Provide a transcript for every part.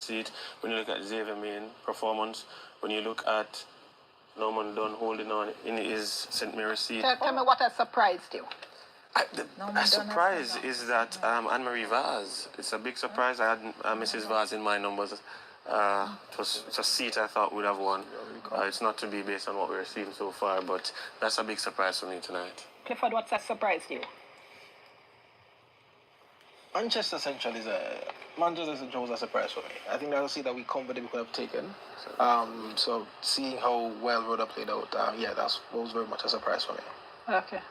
seat, when you look at Xavier Main performance, when you look at Norman Dunn holding on in his St. Mary's seat. Tell me what has surprised you. A surprise is that Anne-Marie Vaz. It's a big surprise. I had Mrs. Vaz in my numbers. It's a seat I thought would have won. It's not to be based on what we're seeing so far, but that's a big surprise for me tonight. Clifford, what's that surprised you? Manchester Central was a surprise for me. I think that's a seat that we comfortably could have taken. So seeing how well Rhoda played out, that was very much a surprise for me. Okay.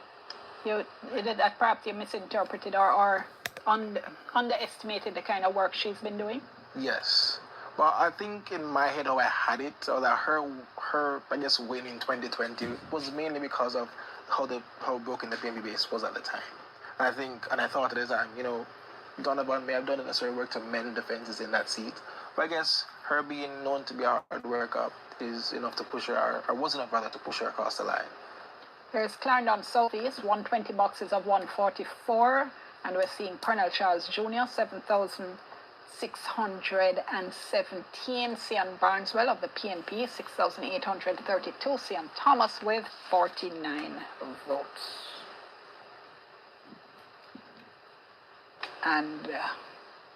You did that, perhaps you misinterpreted or underestimated the kind of work she's been doing? Yes. But I think in my head how I had it, or that her I guess win in 2020 was mainly because of how broken the PNB base was at the time. I thought at the time, Donovan may have done the necessary work to mend defenses in that seat. But I guess her being known to be a hard worker is enough to push her, or was enough rather to push her across the line. There's Clarendon Southeast, 120 boxes of 144, and we're seeing Pernell Charles Jr., 7,617. Cian Barneswell of the PNP, 6,832. Cian Thomas with 49 votes. And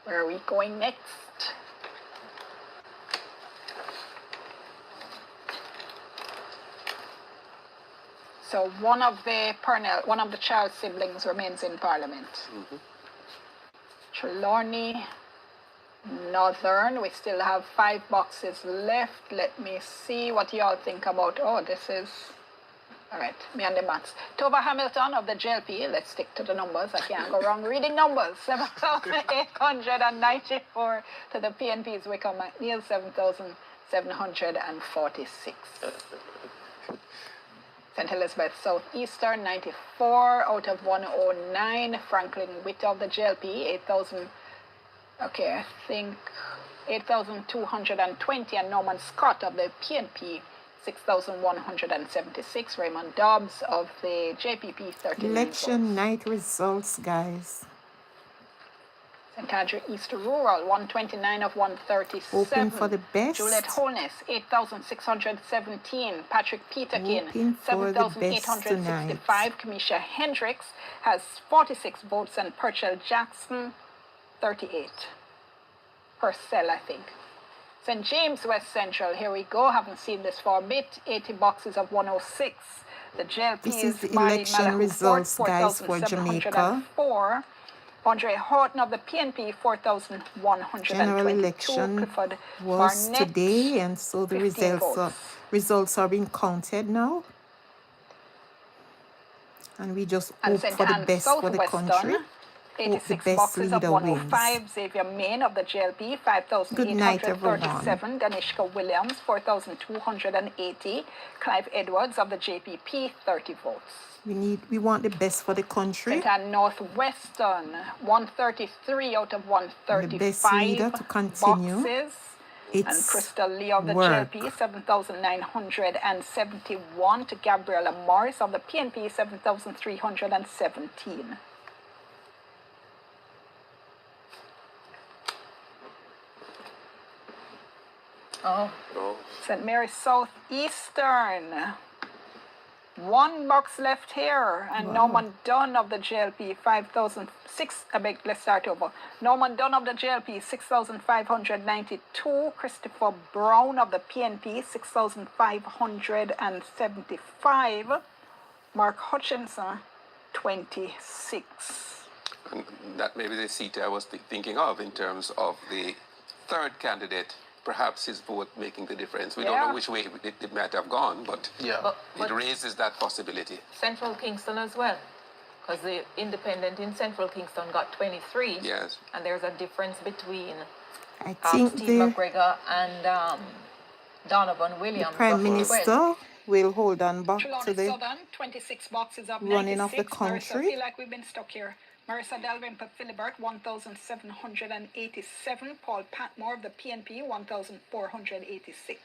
where are we going next? So one of the Charles siblings remains in Parliament. Mm-hmm. Trelawney, Northern, we still have 5 boxes left. Let me see what y'all think about, this is, all right, me and the maths. Tova Hamilton of the JLP, let's stick to the numbers, I can't go wrong reading numbers. 7,894 to the PNP's Wickham McNeil, 7,746. St. Elizabeth Southeastern, 94 out of 109. Franklin Witt of the JLP, 8,220. And Norman Scott of the PNP, 6,176. Raymond Dobbs of the JPP, 39 Election votes. night results, guys. St. Andrew East Rural, 129 of 137. Hoping for the best. Juliet Holness, 8,617. Patrick Peterkin, 7,865. Kamisha Hendricks has 46 votes, and Purcell Jackson, 38. Purcell, I think. St. James West Central, here we go. Haven't seen this for a bit. 80 boxes of 106. The JLP This is the election results, guys, for Jamaica. Andre Horton of the PNP, 4,122. General election Clifford was Barnett, today, and so the results are being counted now. And we just hope for the best for the country. 86 boxes of 105. Wins. Xavier Main of the JLP, 5,837. Danishka Williams, 4,280. Clive Edwards of the JPP, 30 votes. We want the best for the country. St. Ann Northwestern, 133 out of 135. The best leader to continue. Boxes. And Crystal Lee of the JLP, 7,971. To Gabriella Morris of the PNP, 7,317. St. Mary's Southeastern. 1 box left here, and Norman Dunn of the JLP, 5,006. Let's start over. Norman Dunn of the JLP, 6,592. Christopher Brown of the PNP, 6,575. Mark Hutchinson, 26. And that may be the seat I was thinking of in terms of the third candidate. Perhaps his vote making the difference. We don't know which way it might have gone, but it raises that possibility. Central Kingston as well, because the independent in Central Kingston got 23. Yes. And there's a difference between Steve McGregor and Donovan Williams. The Prime Minister will hold on back to the 26 boxes of running 96. of the country. I feel like we've been stuck here. Marissa Dalrymple Philibert, 1,787. Paul Patmore of the PNP, 1,486.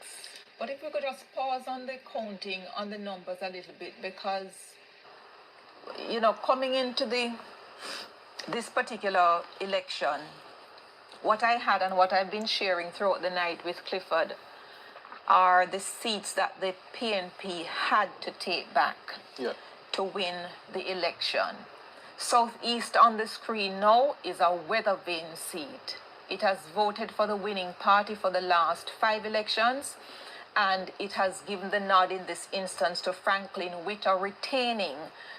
But if we could just pause on the counting on the numbers a little bit, because, coming into this particular election, what I had and what I've been sharing throughout the night with Clifford are the seats that the PNP had to take back to win the election. Southeast on the screen now is a weather vane seat. It has voted for the winning party for the last 5 elections, and it has given the nod in this instance to Franklin Witter retaining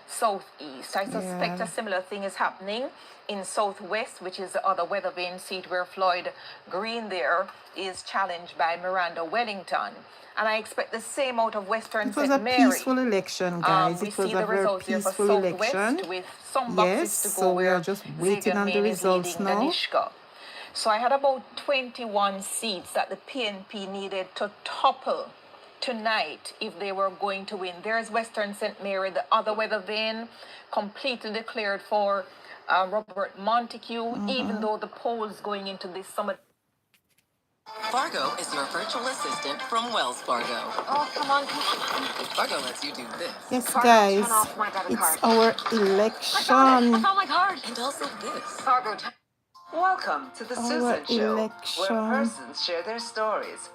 Southeast. I suspect a similar thing is happening in Southwest, which is the other weather vane seat where Floyd Green there is challenged by Miranda Wellington. And I expect the same out of Western St. Mary. It was a peaceful election, guys. It was a very peaceful election. With some Yes, boxes to go so we are where just waiting Xavier on the Main is results leading now. Danishka. So I had about 21 seats that the PNP needed to topple tonight if they were going to win. There's Western St. Mary, the other weather vane, completely declared for Robert Montague, even though the polls going into this summit. Fargo is your virtual assistant from Wells Fargo. Oh, come on, come on. Fargo lets you do this. Yes, Fargo, guys, turn off my debit it's card. our I got it. I election. found my card. And also this. Fargo, Welcome to the Our Susan Show, where election. persons share their stories.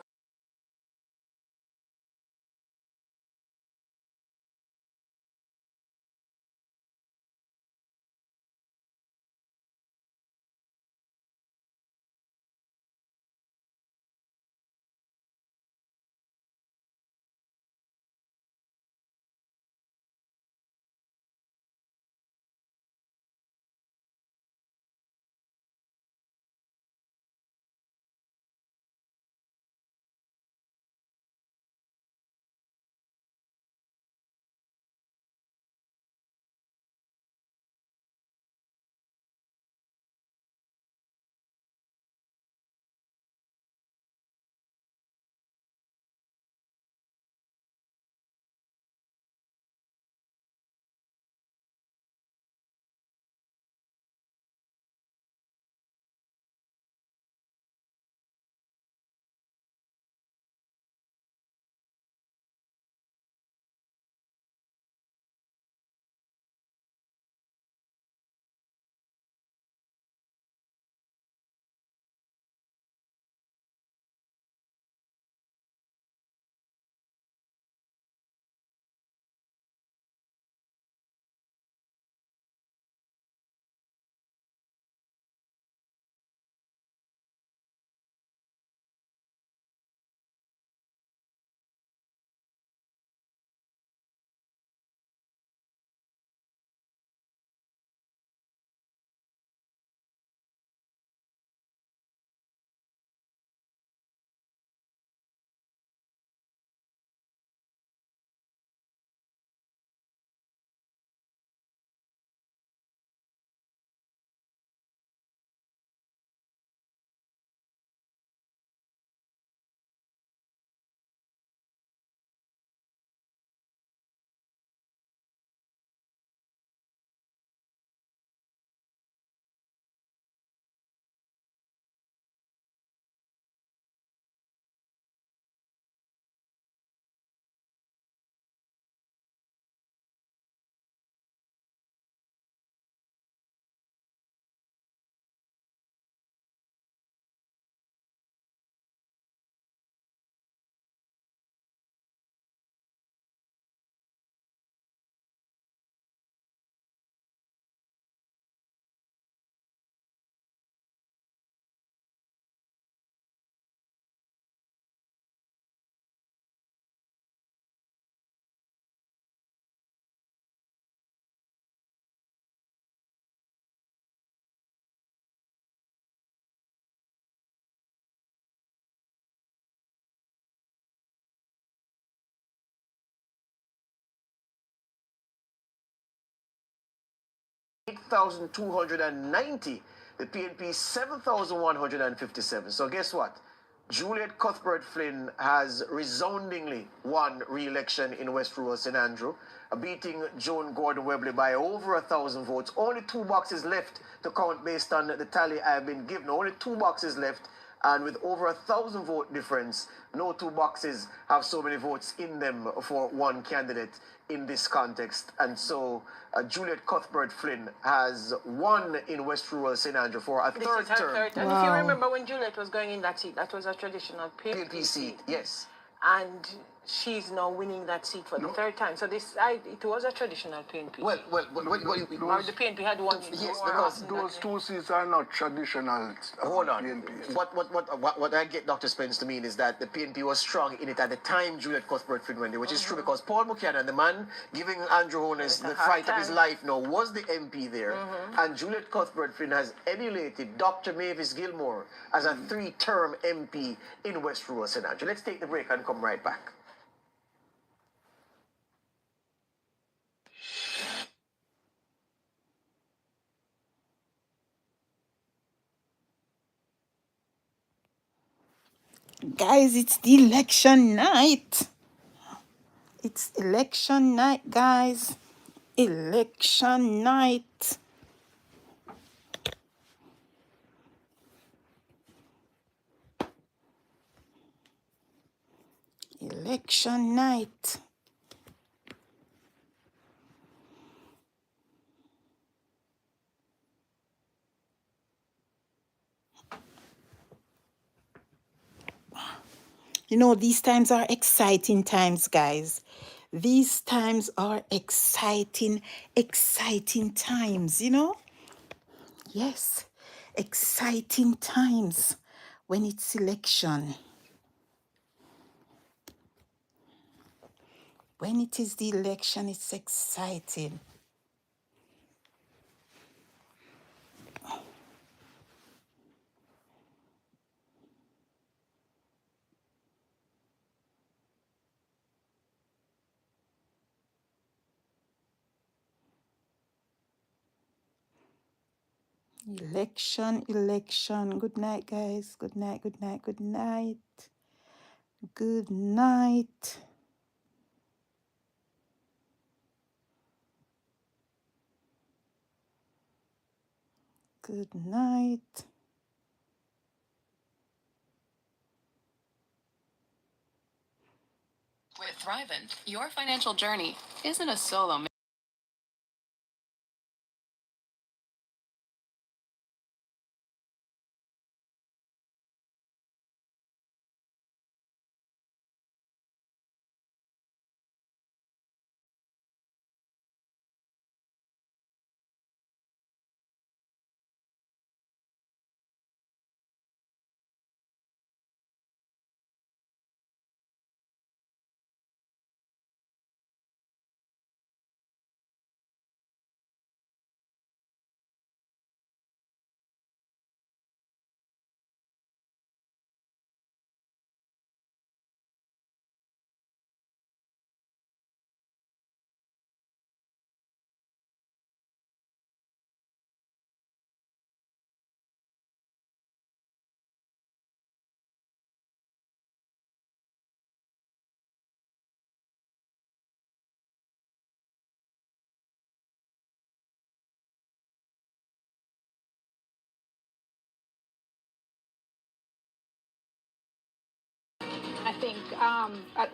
$8,290. The PNP 7,157. So guess what? Juliet Cuthbert Flynn has resoundingly won re-election in West Rural St. Andrew, beating Joan Gordon Webley by over 1,000 votes. Only 2 boxes left to count based on the tally I've been given. Only 2 boxes left. And with over 1,000 vote difference, no two boxes have so many votes in them for one candidate in this context. And so Juliet Cuthbert Flynn has won in West Rural St. Andrew for a third term. And if you remember when Juliet was going in that seat, that was a traditional PNP seat, yes. And she's now winning that seat for the third time. So it was a traditional PNP. Or the PNP had one. Yes, because those two seats are not traditional. Hold on. PNP. What I get Dr. Spence to mean is that the PNP was strong in it at the time Juliet Cuthbert Flynn went there, which is true because Paul Buchanan, the man giving Andrew Holness the fight of his life now, was the MP there. And Juliet Cuthbert Flynn has emulated Dr. Mavis Gilmore as a three-term MP in West Rural St. Andrew. Let's take the break and come right back. Guys, it's the election night. It's election night, guys. Election night. Election night. You know, these times are exciting times, guys. These times are exciting times, you know? Yes, exciting times when it's election. When it is the election, it's exciting. Election. Good night, guys. Good night. Good night. Good night. Good night. Good night. With Thrivent, your financial journey isn't a solo I think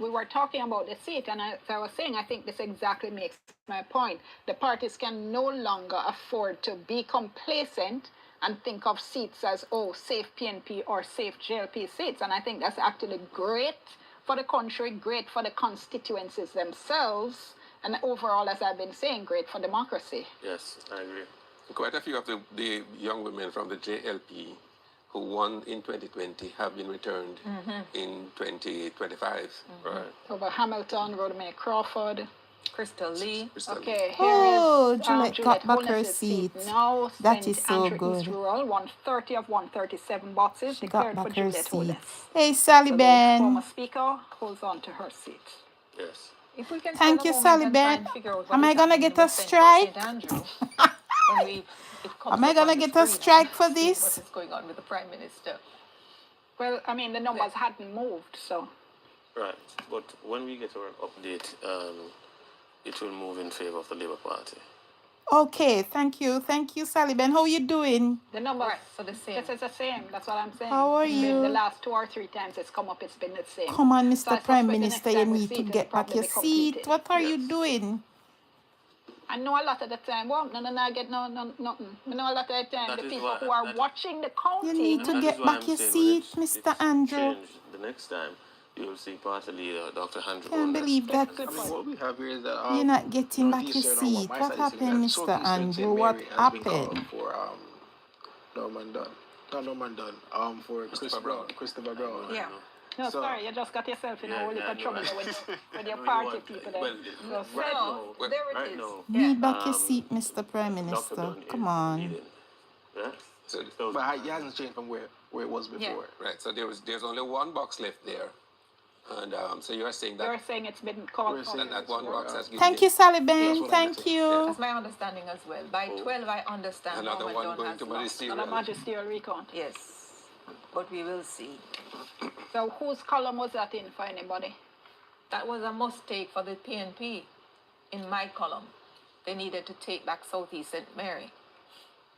we were talking about the seat, and as I was saying, I think this exactly makes my point. The parties can no longer afford to be complacent and think of seats as, oh, safe PNP or safe JLP seats. And I think that's actually great for the country, great for the constituencies themselves, and overall, as I've been saying, great for democracy. Yes, I agree. Quite a few of the young women from the JLP who won in 2020 have been returned in 2025. Right. Over Hamilton, Rhoda Crawford, Crystal Lee. Okay, here is Juliet got back her seat. Now, that is so Andrew good. East Rural won 30 of 137 boxes, She declared got for back her Juliet seat. Holness. Hey, Sally So Ben. the former speaker holds on to her seat. Yes. If we can Thank spend a you, moment Sally and try Ben. and figure out what Am is I gonna happening get in a West Central strike? St. Andrew, when it comes Am I up gonna on the get a screen strike for and see this? what is going on with the Prime Minister? Well, I mean, the numbers hadn't moved, so. Right. But when we get our update, it will move in favor of the Labour Party. Okay, thank you. Thank you, Sally Ben. How you doing? The numbers, Right, so the same. this is the same. That's what I'm saying. How are It's been the you? last 2 or 3 times it's come up, it's been the same. Come on, So I Mr. Prime suspect the Minister, next you time we need see to it, it'll get back probably your be seat. completed. What are you doing? I know a lot of the time, well, I get nothing. I know a lot of the time, That the is people why who are that watching the You counting, need to that is get why back I'm your saying when seat, Mr. it's Andrew. changed the next time, you will see party leader Dr. Andrew Can't Holness. believe that good I mean, point. what we have here is that you're not getting back your Northeastern, or what seat. my What side is saying, happened, that Mr. Southeastern Andrew? St. What Mary has been called happened? for Norman Dunn. Not Norman Dunn. For Christopher Brown. Christopher Brown. Yeah. No, So- sorry, you just got yourself in a whole heap of trouble there with your No, you party want- people there. well, So right said- now, there it right is. now, Need back your Um, seat, Mr. Prime Dr. Minister. Dunn Come is on. leading. Yeah? So, But it hasn't changed from where it was before. Yeah. Right. So there's only one box left there, and so you're saying You're that saying it's been called for. that one box has given Thank you, Sally Ben. what I'm Thank saying. you. That's my understanding as well. By 12, I understand Another Norman one Dunn going has to lost. ministerial. On a magisterial recount. Yes, but we will see. So whose column was that in for anybody? That was a mistake for the PNP in my column. They needed to take back Southeast St. Mary.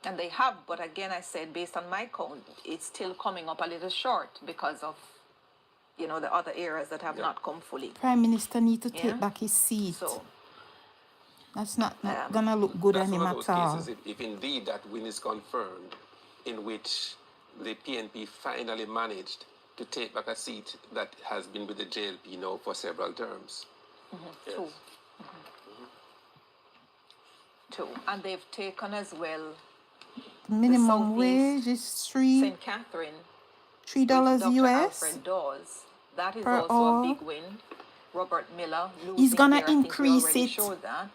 And they have, but again, I said, based on my count, it's still coming up a little short because of, the other areas that have not come fully. Prime Minister need to Yeah. take back his seat. So, That's not gonna look good That's on him one of those at all. cases, if indeed that win is confirmed, in which the PNP finally managed to take back a seat that has been with the JLP now for several terms. yes. two. And they've taken as well Minimum Southeast wage is three St. Catherine. $3 Dr. US. Alfred Dawes. That is per also hour. a big win. Robert Miller losing He's gonna there, I think we increase already it showed that.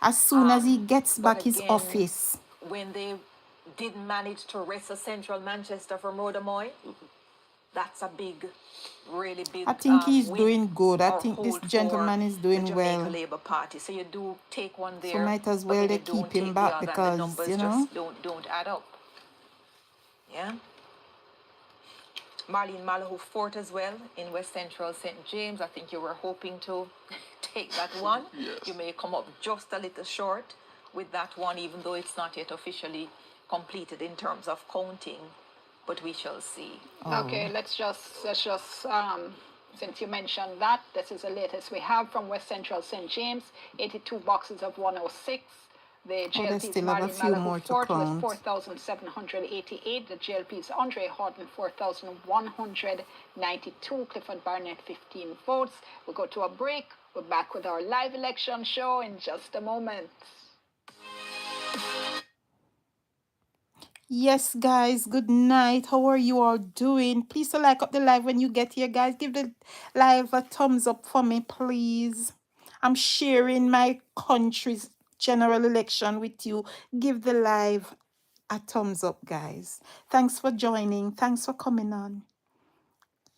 as soon as he gets But back his again, office. when they did manage to wrestle Central Manchester from Rodamoy, that's a big, really big. I think he's win doing good. I or think this hold gentleman for is doing the Jamaica well. Labour Party. So you do take one there, So might as but well then they you don't keep him take back the other, because, and the numbers you know. just don't add up. Yeah. Marlene Malahoo Fort as well in West Central St. James. I think you were hoping to take that one. Yes. You may come up just a little short with that one, even though it's not yet officially completed in terms of counting, but we shall see. Okay, let's just since you mentioned that, this is the latest we have from West Central St. James, 82 boxes of 106. The they JLP's still have a Marlene few more Malahoo to Fort was count. 4,788. The JLP's Andre Horton, 4,192. Clifford Barnett, 15 votes. We'll go to a break. We're back with our live election show in just a moment. Yes, guys, good night. How are you all doing? Please to like up the live when you get here, guys. Give the live a thumbs up for me, please. I'm sharing my country's general election with you. Give the live a thumbs up, guys. Thanks for joining. Thanks for coming on.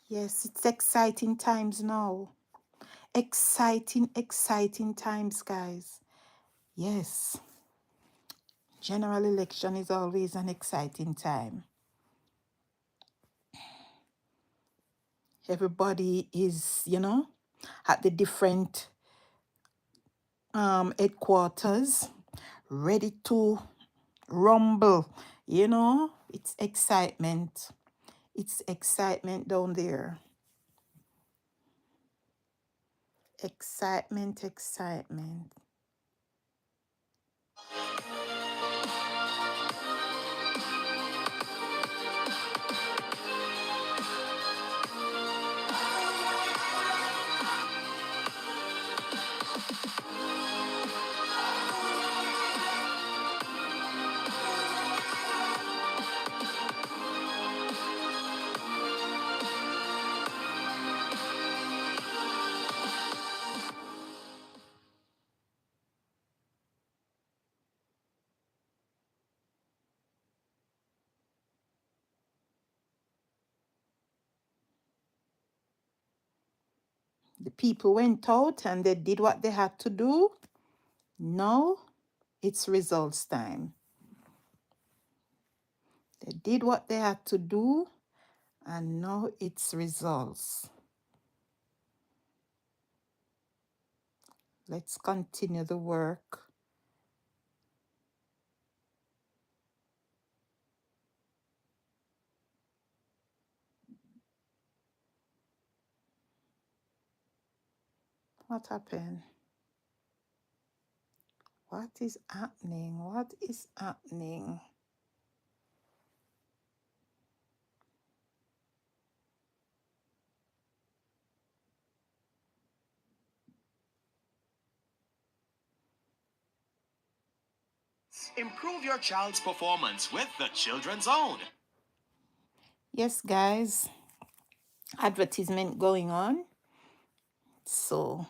Yes, it's exciting times now. Exciting times, guys. Yes. General election is always an exciting time. Everybody is, at the different headquarters, ready to rumble. It's excitement. It's excitement down there. Excitement. The people went out and they did what they had to do. Now it's results time. They did what they had to do, and now it's results. Let's continue the work. What happened? What is happening? What is happening? Improve your child's performance with the Children's Zone. Yes, guys. Advertisement going on. So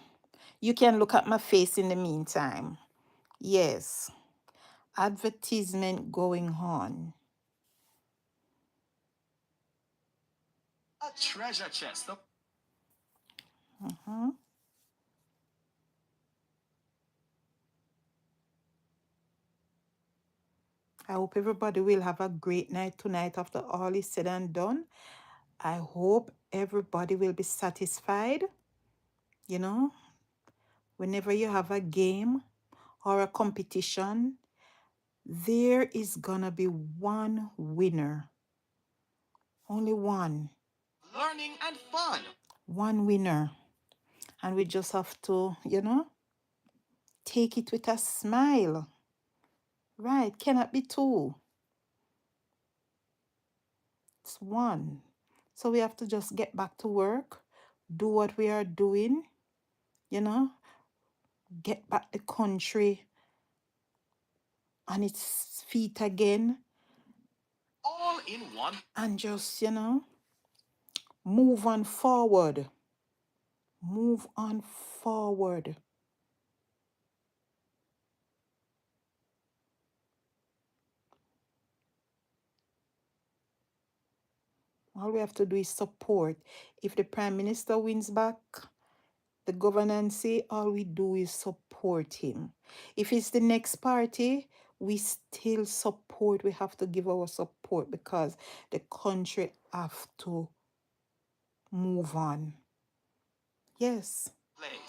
you can look at my face in the meantime. Yes. Advertisement going on. A treasure chest. I hope everybody will have a great night tonight after all is said and done. I hope everybody will be satisfied. You know, whenever you have a game or a competition, there is gonna be one winner. Only one. Learning and fun. One winner. And we just have to, you know, take it with a smile. Right, cannot be two. It's one. So we have to just get back to work, do what we are doing, you know, get back the country on its feet again. All in one. And just, you know, move on forward. Move on forward. All we have to do is support. If the Prime Minister wins back the governance, all we do is support him. If it's the next party, we still support. We have to give our support because the country have to move on. Yes,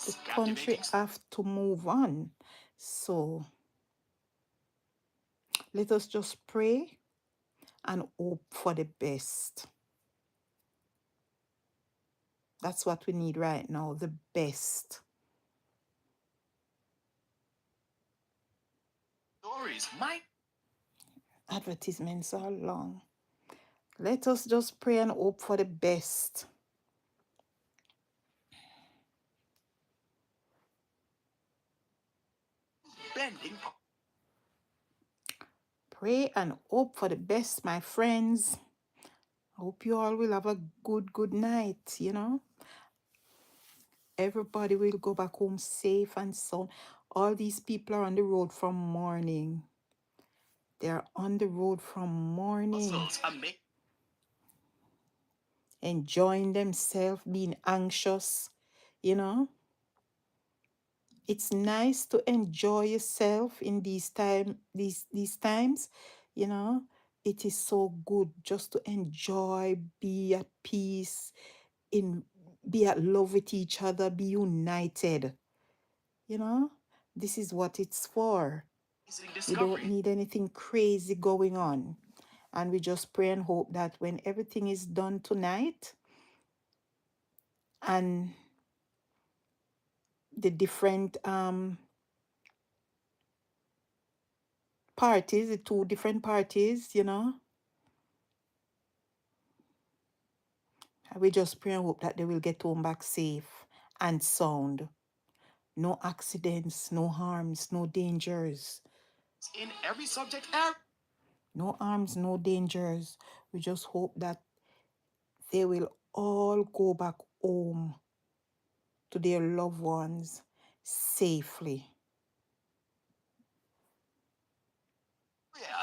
the country have to move on. So let us just pray and hope for the best. That's what we need right now, the best. Stories, Advertisements are long. Let us just pray and hope for the best. Bending. Pray and hope for the best, my friends. Hope you all will have a good night, you know. Everybody will go back home safe and sound. All these people are on the road from morning. They're on the road from morning. Enjoying themselves, being anxious, you know. It's nice to enjoy yourself in these times, you know. It is so good just to enjoy, be at peace, be at love with each other, be united. You know, this is what it's for. We don't need anything crazy going on. And we just pray and hope that when everything is done tonight and the different parties, the two different parties, you know, we just pray and hope that they will get home back safe and sound. No accidents, no harms, no dangers. In every subject No harms, no dangers. We just hope that they will all go back home to their loved ones safely.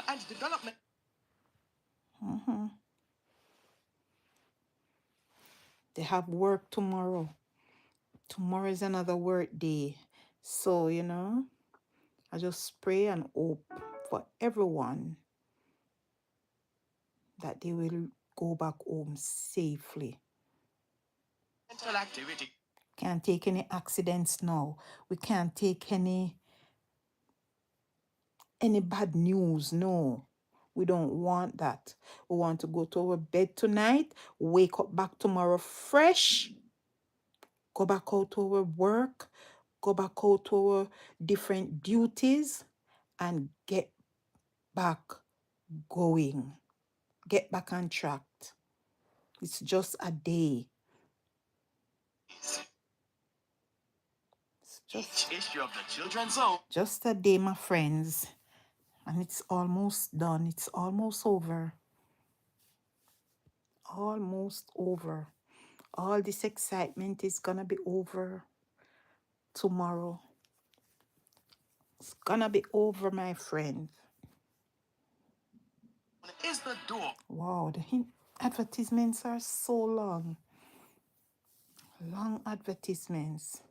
and development. They have work tomorrow. Tomorrow is another work day. So, you know, I just pray and hope for everyone that they will go back home safely. Mental activity. Can't take any accidents now. We can't take any bad news. No, we don't want that. We want to go to our bed tonight, wake up back tomorrow fresh, go back out to our work, go back out to our different duties, and get back going. Get back on track. It's just a day. It's Each issue of the Children's Zone. just a day, my friends. And it's almost done. It's almost over. Almost over. All this excitement is gonna be over tomorrow. It's gonna be over, my friend. Is the door. Wow, the advertisements are so long. Long advertisements.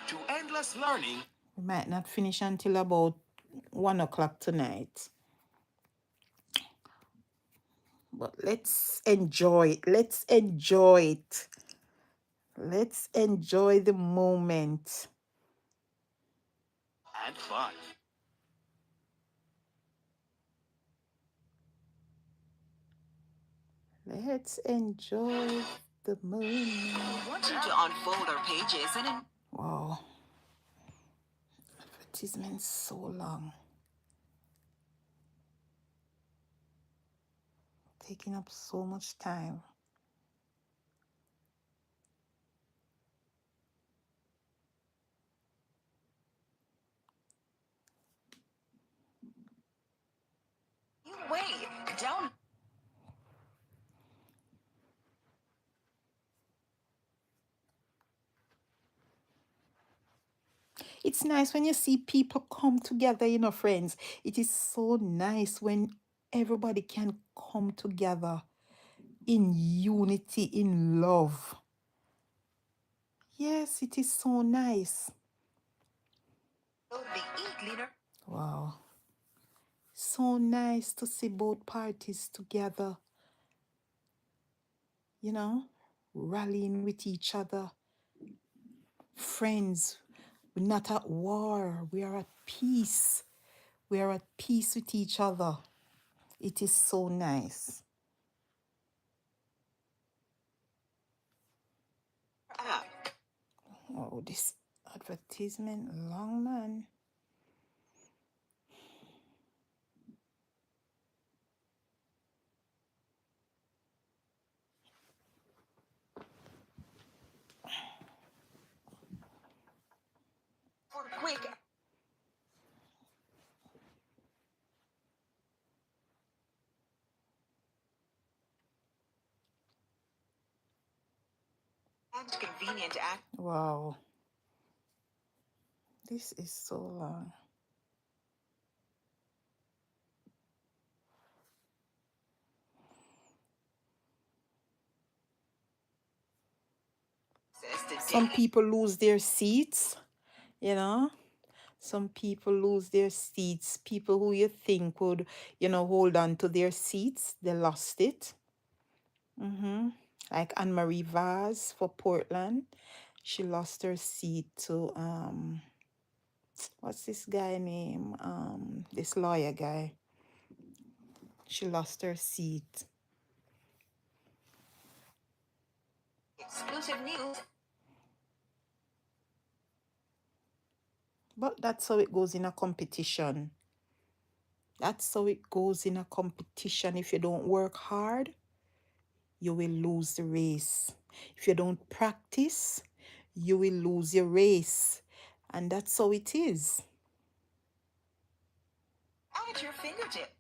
To endless learning. We might not finish until about 1 o'clock tonight. But let's enjoy it. Let's enjoy it. Let's enjoy the moment. And fun. Let's enjoy the moment. We want you to unfold our pages and Wow. Advertisements so long. Taking up so much time. wait, down. It's nice when you see people come together, you know, friends. It is so nice when everybody can come together in unity, in love. Yes, it is so nice. Wow. So nice to see both parties together, you know, rallying with each other. Friends, we're not at war. We are at peace. We are at peace with each other. It is so nice. Oh, this advertisement long, man. Quick. And convenient act. Wow. This is so long. Some people lose their seats, you know. Some people lose their seats. People who you think would, you know, hold on to their seats, they lost it. Like Anne-Marie Vaz for Portland. She lost her seat to, what's this guy name? This lawyer guy. She lost her seat. Exclusive news. But that's how it goes in a competition. That's how it goes in a competition. If you don't work hard, you will lose the race. If you don't practice, you will lose your race. And that's how it is. At your fingertip.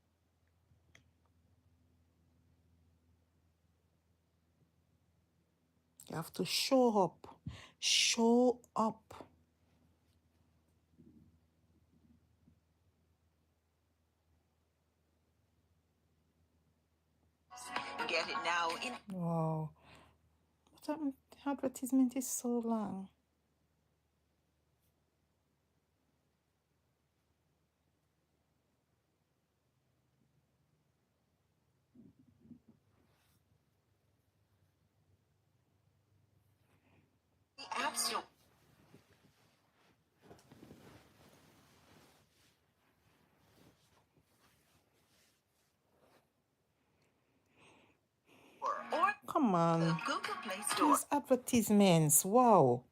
You have to show up. Show up. Get it now in. Wow. That advertisement is so long. The App Store. come on. Google Play Store. These advertisements, wow.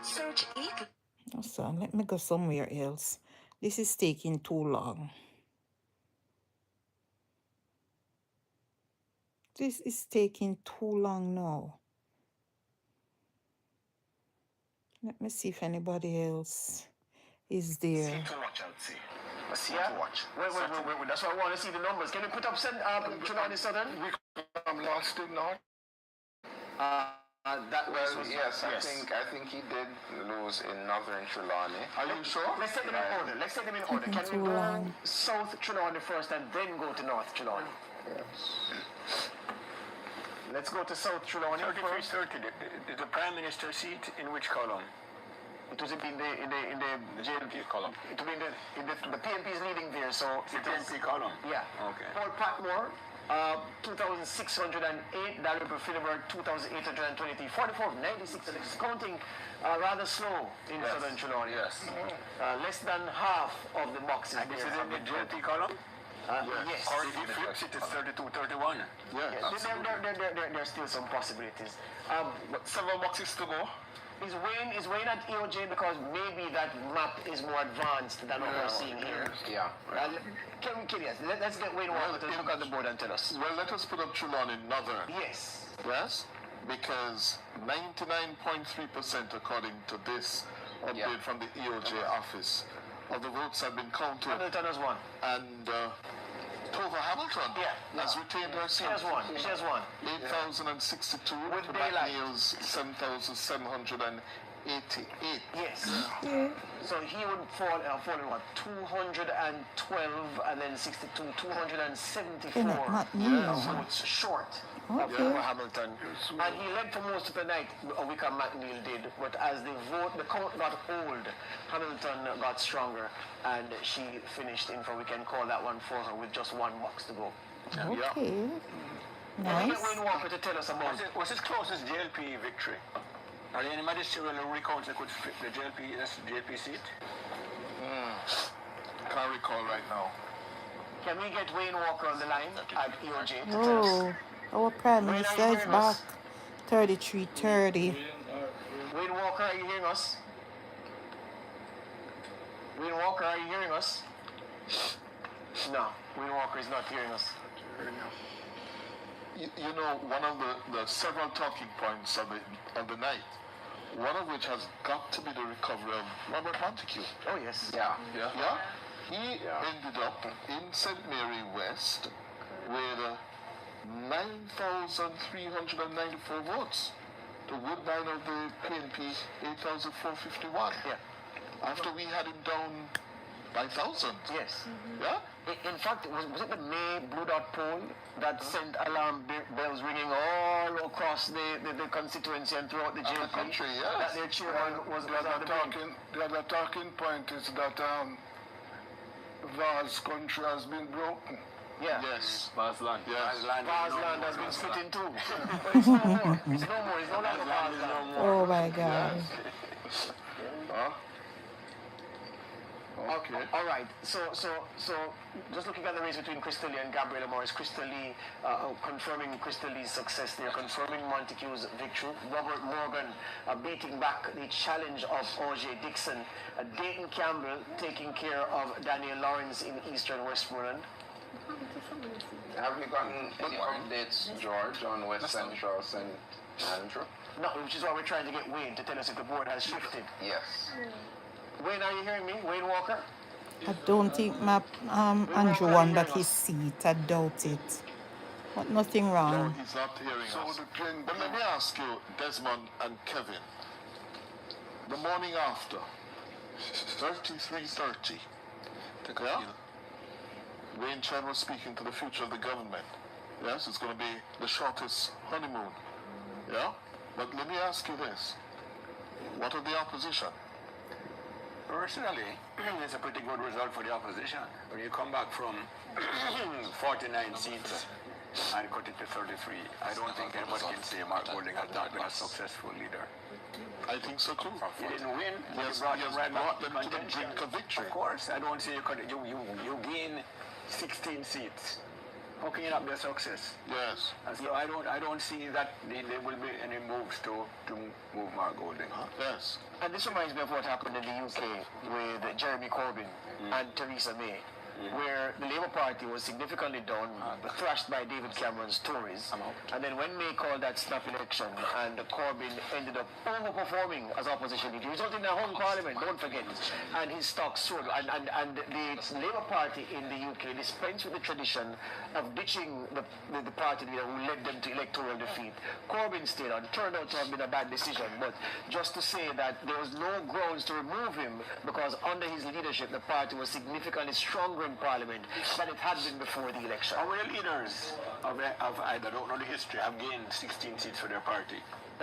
Search Oh, son, let me go somewhere else. This is taking too long. This is taking too long now. Let me see if anybody else is there. See to watch, I would say. A see to watch. Wait. That's why I want to see the numbers. Can you put up Trelawney Southern? We lost it not. That Well, was yes, I think he did lose in Northern Trelawney. Are you sure? Let's take them in order. Can we go South Trelawney first and then go to North Trelawney? Yes. Let's go to South Trelawney first. 3330. The Prime Minister seat in which column? It was in the JLP column. It will be in the PNP is leading there, so The PNP column? yeah. Okay. Paul Patmore, 2,608. Dalrymple Philibert, 2,823. 44, 96. And it's counting rather slow in Southern Trelawney. Yes. Less than half of the boxes And this is there. in the JLP column? Yes. Or if he flips it, it's 32-31. There's still some possibilities. But several boxes to go. Is Wayne at EOJ because maybe that map is more advanced than what we're seeing here? Yeah. Let's get Wayne Walker to look at the board and tell us. Well, let us put up Trelawney Northern. Yes. Yes? Because 99.3% according to this update from the EOJ office of the votes have been counted. Hamilton has won. And Tova Hamilton has retained her seat. She has won. 8,062 With to daylight. McNeil's 7,788. Yes. So he would fall in what? 212 and then 62, 274 votes short. Okay. Hamilton. And he led for most of the night, Wickham McNeil did, but as the count got old, Hamilton got stronger, and she finished in for, we can call that one for her with just one box to go. Okay. Let's Nice. get Wayne Walker to tell us about it. Was his closest JLP victory? Are there any magisterial recounts that could fit the JLP seat? Can't recall right now. Can we get Wayne Walker on the line at EOJ to tell Oh, us? our Prime Minister is back. 3330. Wayne Walker, are you hearing us? Wayne Walker, are you hearing us? No, Wayne Walker is not hearing us. You know, one of the several talking points of the night, one of which has got to be the recovery of Robert Montague. Oh, yes. Yeah. He ended up in St. Mary West with 9,394 votes. The Woodbine of the PNP, 8,451. Yeah. After we had him down by thousands. Yes. Yeah? In fact, was it the May Blue Dot poll that sent alarm bells ringing all across the constituency and throughout the JLP? Country, yes. That their chairman was on the brink. The other talking point is that Vaz country has been broken. Yeah. Yes. Vazland. Yes. Vazland has been split in two. But it's no more. It's no more. It's no longer Vazland. Oh my God. Okay. All right. So just looking at the race between Crystal Lee and Gabriela Morris, Crystal Lee confirming Crystal Lee's success there, confirming Montague's victory. Robert Morgan beating back the challenge of O.J. Dixon. Dayton Campbell taking care of Daniel Lawrence in Eastern Westmoreland. Have you gotten any updates, George, on West Central St. Andrew? No, which is why we're trying to get Wayne to tell us if the board has shifted. Yes. Wayne, are you hearing me? Wayne Walker? I don't think my Andrew won back his seat. I doubt it. But nothing No, wrong. he's not hearing us. But let me ask you, Desmond and Kevin, the morning after, 33:30, Wayne Chan was speaking to the future of the government. Yes, it's going to be the shortest honeymoon. Yeah? But let me ask you this. What of the opposition? Personally, it's a pretty good result for the opposition. When you come back from 49 seats and cut it to 33, I don't think anybody can say Mark Golding has not been a successful leader. I think so too. He didn't win, but he brought them right back to contention. Of course, I don't see you gain 16 seats. How can you not be a success? Yes. And so I don't see that there will be any moves to move Mark Golding. Yes. And this reminds me of what happened in the UK with Jeremy Corbyn and Theresa May, where the Labour Party was significantly down, thrashed by David Cameron's Tories. And then when May called that snap election and Corbyn ended up overperforming as opposition leader, resulting in a hung parliament, don't forget, and his stock soared. And the Labour Party in the UK dispensed with the tradition of ditching the party leader who led them to electoral defeat. Corbyn stayed on. Turned out to have been a bad decision, but just to say that there was no grounds to remove him because under his leadership the party was significantly stronger in Parliament than it had been before the election. Our leaders of I don't know the history have gained 16 seats for their party.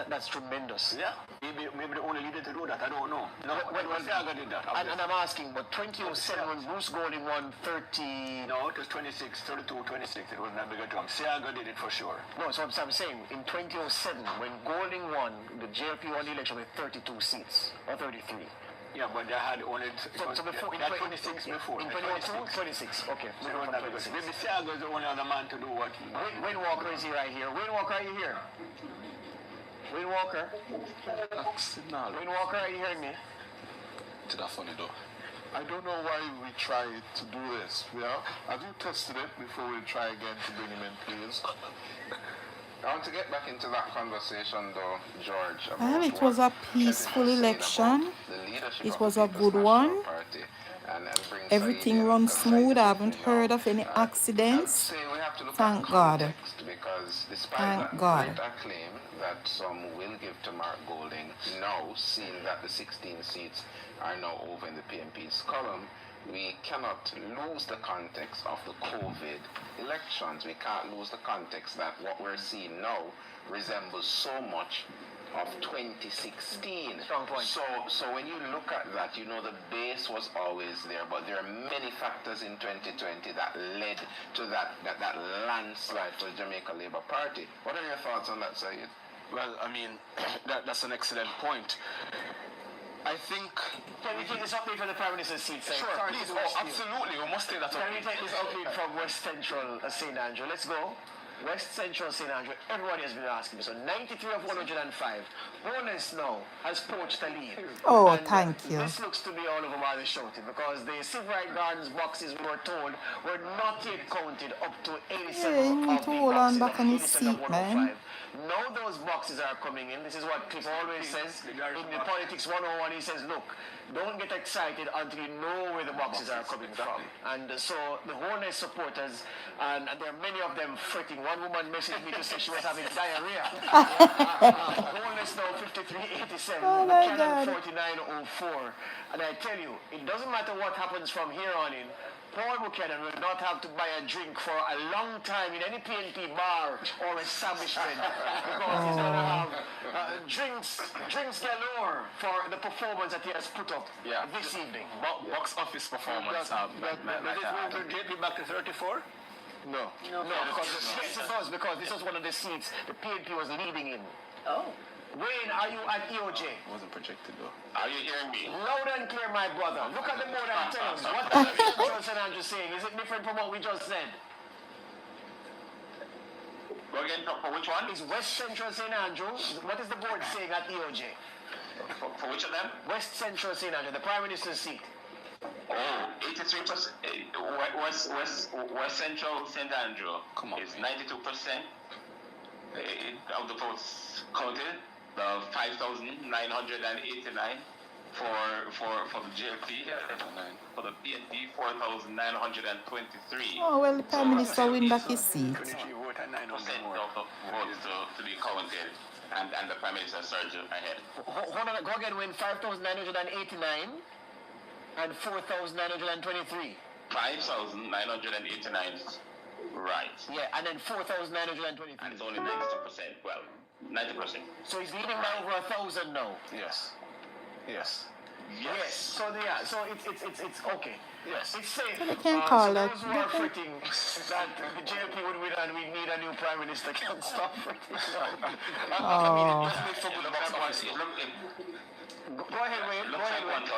That's tremendous. Yeah. Maybe the only leader to do that, I don't know. No, Seaga did that. And I'm asking, but 2007 when Bruce Golding won 30... No, it was 26, 32, 26. It was not bigger term. Seaga did it for sure. No, so I'm saying, in 2007, when Golding won, the JLP won the election with 32 seats, or 33. Yeah, but they had only... So before... In 26 before. In 2022, 26. Okay. Maybe Seaga is the only other man to do what he... Wayne Walker is he right here. Wayne Walker, are you here? Wayne Walker? Wayne Walker, are you hearing me? It's that funny though. I don't know why we try to do this. Have you tested it before we try again to bring him in, please? I want to get back into that conversation though, George. Well, it was a peaceful election. It was a good one. Everything runs smooth. I haven't heard of any accidents. Thank God. Thank God. That some will give to Mark Golding now, seeing that the 16 seats are now over in the PNP's column, we cannot lose the context of the COVID elections. We can't lose the context that what we're seeing now resembles so much of 2016. Strong point. So when you look at that, you know the base was always there, but there are many factors in 2020 that led to that landslide for the Jamaica Labour Party. What are your thoughts on that, Syed? Well, I mean, that's an excellent point. I think... Can we take this update from the Prime Minister's seat, sir? Sure, please. Oh, absolutely. We must take that update. Can we take this update from West Central St. Andrew? Let's go. West Central St. Andrew, everybody has been asking me. So 93 of 105. Bonus now has poached a lead. Oh, and thank you. This looks to be all over by the shouting because the Civil Rights Gardens boxes, we were told, were not yet counted up to 87 Yeah, you need of to the hold on boxes back of on his 87 of seat, 105. man. Now those boxes are coming in. This is what Cliff always says. In the Politics 101, he says, look, don't get excited until you know where the boxes are coming from. And so the Hornets supporters, and there are many of them fretting. One woman messaged me to say she was having diarrhea. Hornets now 53.87, Oh my Cannon God. 49.04. And I tell you, it doesn't matter what happens from here on in. Paul Buchanan will not have to buy a drink for a long time in any PNP bar or establishment because he's going to have drinks galore for the performance that he has put up this evening. Box office performance. Does it move the JP back to 34? No, because this was one of the seats the PNP was leading in. Oh. Wayne, are you at EOJ? Wasn't projected though. Are you hearing me? Loud and clear, my brother. Look at the board and tell us. What is Central St. Andrew saying? Is it different from what we just said? Go again, for which one? Is West Central St. Andrew? What is the board saying at EOJ? For which of them? West Central St. Andrew, the Prime Minister's seat. Oh, 83%. West Central St. Andrew is 92% of the votes counted. The 5,989 for the JLP, for the PNP 4,923. Oh, well, the Prime Minister win back his seat. 23% of the votes to be counted, and the Prime Minister surged ahead. Hold on, go again, win 5,989 and 4,923. 5,989, right. Yeah, and then 4,923. And it's only 92%. Well, 90%. So he's leading by over 1,000 now. Yes. Yes. So yeah. So it's okay. Yes. It's safe. So they can So call those it. who are fretting that the JLP would win and we need a new prime minister can stop fretting. I mean, Oh. it doesn't make for good box office. Go ahead, Wayne. Go ahead, Wayne.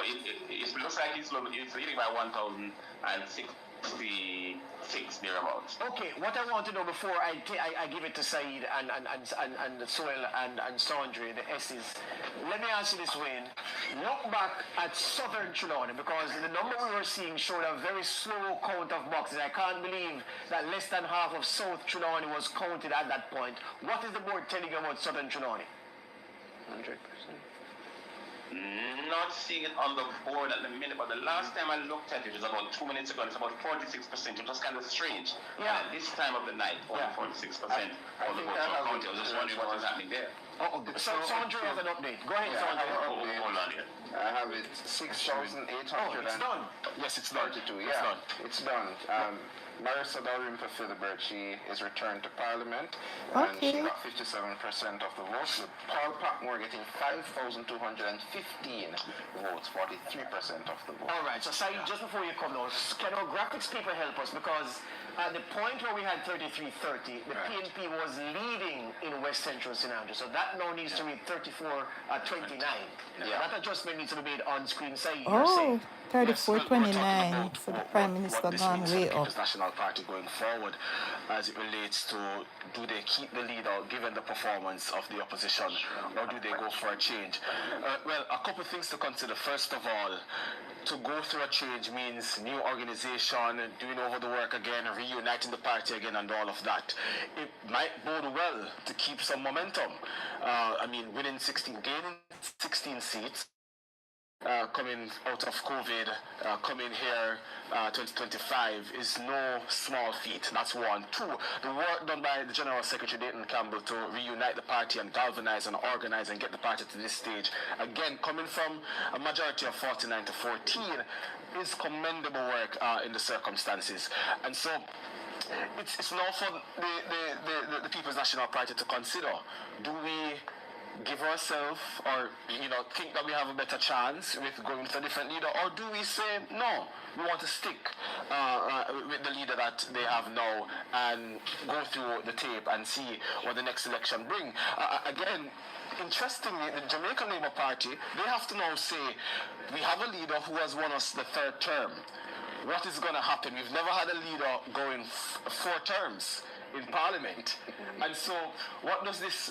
It looks like it's leading by 1,066 thereabouts. Okay, what I want to know before I give it to Saeed and Soel and Sandre, the S's, let me ask you this, Wayne. Look back at Southern Trelawney, because the number we were seeing showed a very slow count of boxes. I can't believe that less than half of South Trelawney was counted at that point. What is the board telling you about Southern Trelawney? 100%. Not seeing it on the board at the minute, but the last time I looked at it was about 2 minutes ago. It's about 46%. It was kind of strange. Yeah. At this time of the night, only 46%. I think I was just wondering what was happening there. So Sandre has an update. Go ahead, Sandre. Hold on here. I have it 6,800. Oh, it's done. Yes, it's done. Yeah, it's done. Marissa Dalrymple Philibert, she is returned to Parliament, and she got 57% of the votes. With Paul Patmore getting 5,215 votes, 43% of the vote. All right, so Saeed, just before you come now, can our graphics people help us? Because at the point where we had 33-30, the PNP was leading in West Central St. Andrews. So that now needs to read 34-29. That adjustment needs to be made on screen. Saeed, Oh, 34-29. So the Prime Minister gone way up. National Party going forward as it relates to, do they keep the lead or given the performance of the opposition, or do they go for a change? Well, a couple of things to consider. First of all, to go through a change means new organization, doing over the work again, reuniting the party again and all of that. It might bode well to keep some momentum. I mean, gaining 16 seats, coming out of COVID, coming here 2025 is no small feat. That's one. Two, the work done by the General Secretary Dayton Campbell to reunite the party and galvanize and organize and get the party to this stage, again, coming from a majority of 49 to 14, is commendable work in the circumstances. And so it's now for the People's National Party to consider. Do we give ourselves, or think that we have a better chance with going with a different leader, or do we say no, we want to stick with the leader that they have now and go through the tape and see what the next election bring? Again, interestingly, the Jamaican Labour Party, they have to now say, we have a leader who has won us the third term. What is going to happen? We've never had a leader going 4 terms in Parliament, and so what does this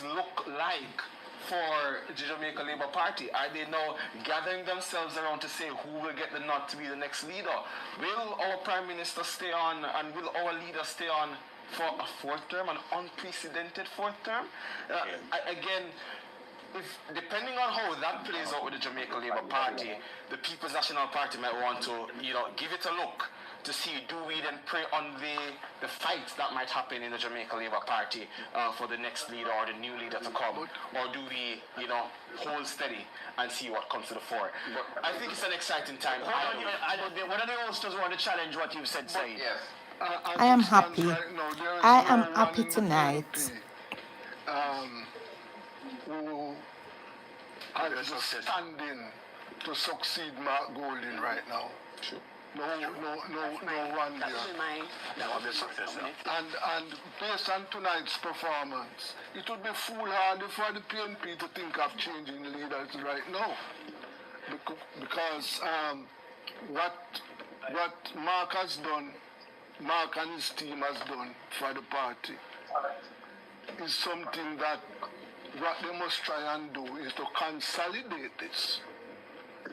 look like for the Jamaica Labour Party? Are they now gathering themselves around to say who will get the nod to be the next leader? Will our Prime Minister stay on, and will our leader stay on for a 4th term, an unprecedented 4th term? Again, depending on how that plays out with the Jamaica Labour Party, the People's National Party might want to, give it a look to see, do we then prey on the fight that might happen in the Jamaica Labour Party for the next leader or the new leader to come, or do we, hold steady and see what comes to the fore? But I think it's an exciting time. One of the hosters want to challenge what you've said, Saeed. Yes. I am happy. I am happy tonight. Who is standing to succeed Mark Golding right now. Sure. No one there. And based on tonight's performance, it would be foolhardy for the PNP to think of changing leaders right now. Because what Mark has done, Mark and his team has done for the party, is something that what they must try and do is to consolidate this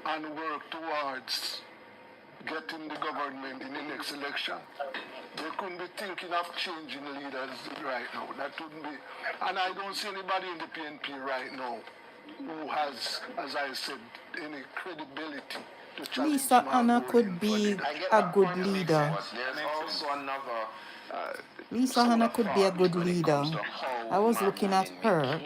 and work towards getting the government in the next election. They couldn't be thinking of changing leaders right now. That wouldn't be. And I don't see anybody in the PNP right now who has, as I said, any credibility to challenge. Lisa Hanna could be a good leader. There's also another. Lisa Hanna could be a good leader. I was looking at her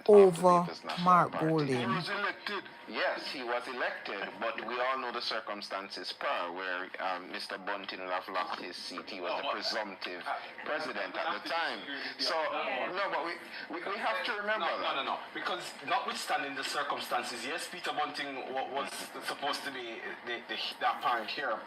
over Mark Golding. He was elected. Yes, he was elected, but we all know the circumstances prior, where Mr. Bunting have locked his seat. He was the presumptive president at the time. So, no, but we have to remember that. No. Because notwithstanding the circumstances, yes, Peter Bunting was supposed to be the apparent hero,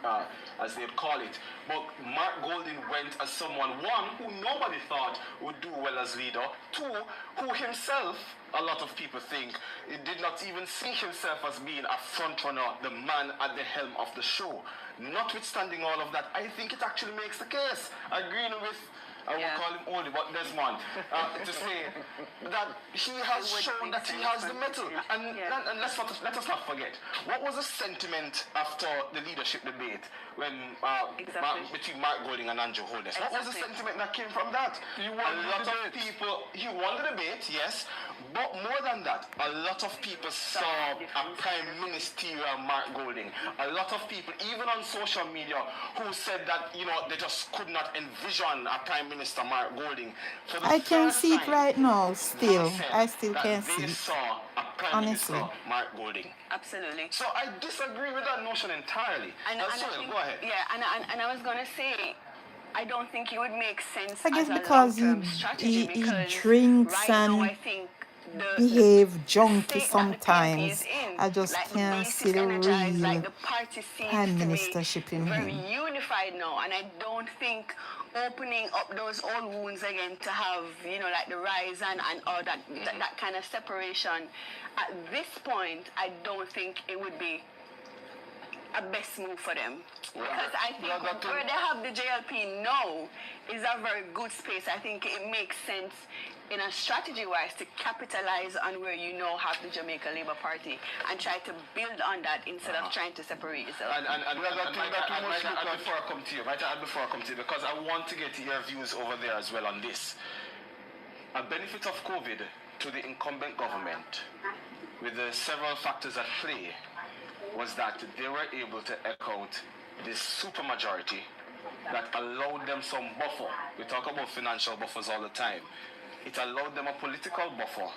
as they call it. But Mark Golding went as someone, one, who nobody thought would do well as leader, two, who himself, a lot of people think, he did not even see himself as being a frontrunner, the man at the helm of the show. Notwithstanding all of that, I think it actually makes the case, agreeing with, I will call him Oli, but Desmond, to say that he has shown that he has the mettle. And let us not forget, what was the sentiment after the leadership debate when between Mark Golding and Andrew Holness? What was the sentiment that came from that? He won the debate, yes, but more than that, a lot of people saw a prime ministerial Mark Golding. A lot of people, even on social media, who said that, they just could not envision a prime minister Mark Golding. I can see it right now, still. I still can see it. Saw a prime minister Mark Golding. Absolutely. So I disagree with that notion entirely. Go ahead. Yeah, and I was going to say, I don't think it would make sense. I guess as a because he drinks and behave junky sometimes. I just can't see the real prime ministership in him. Very unified now, and I don't think opening up those old wounds again to have, like the rise and all that, that kind of separation. At this point, I don't think it would be a best move for them. Because I think where they have the JLP now is a very good space. I think it makes sense in a strategy-wise to capitalize on where have the Jamaica Labour Party and try to build on that instead of trying to separate yourself. Before I come to you, because I want to get your views over there as well on this. A benefit of COVID to the incumbent government, with the several factors at play, was that they were able to echo out this supermajority that allowed them some buffer. We talk about financial buffers all the time. It allowed them a political buffer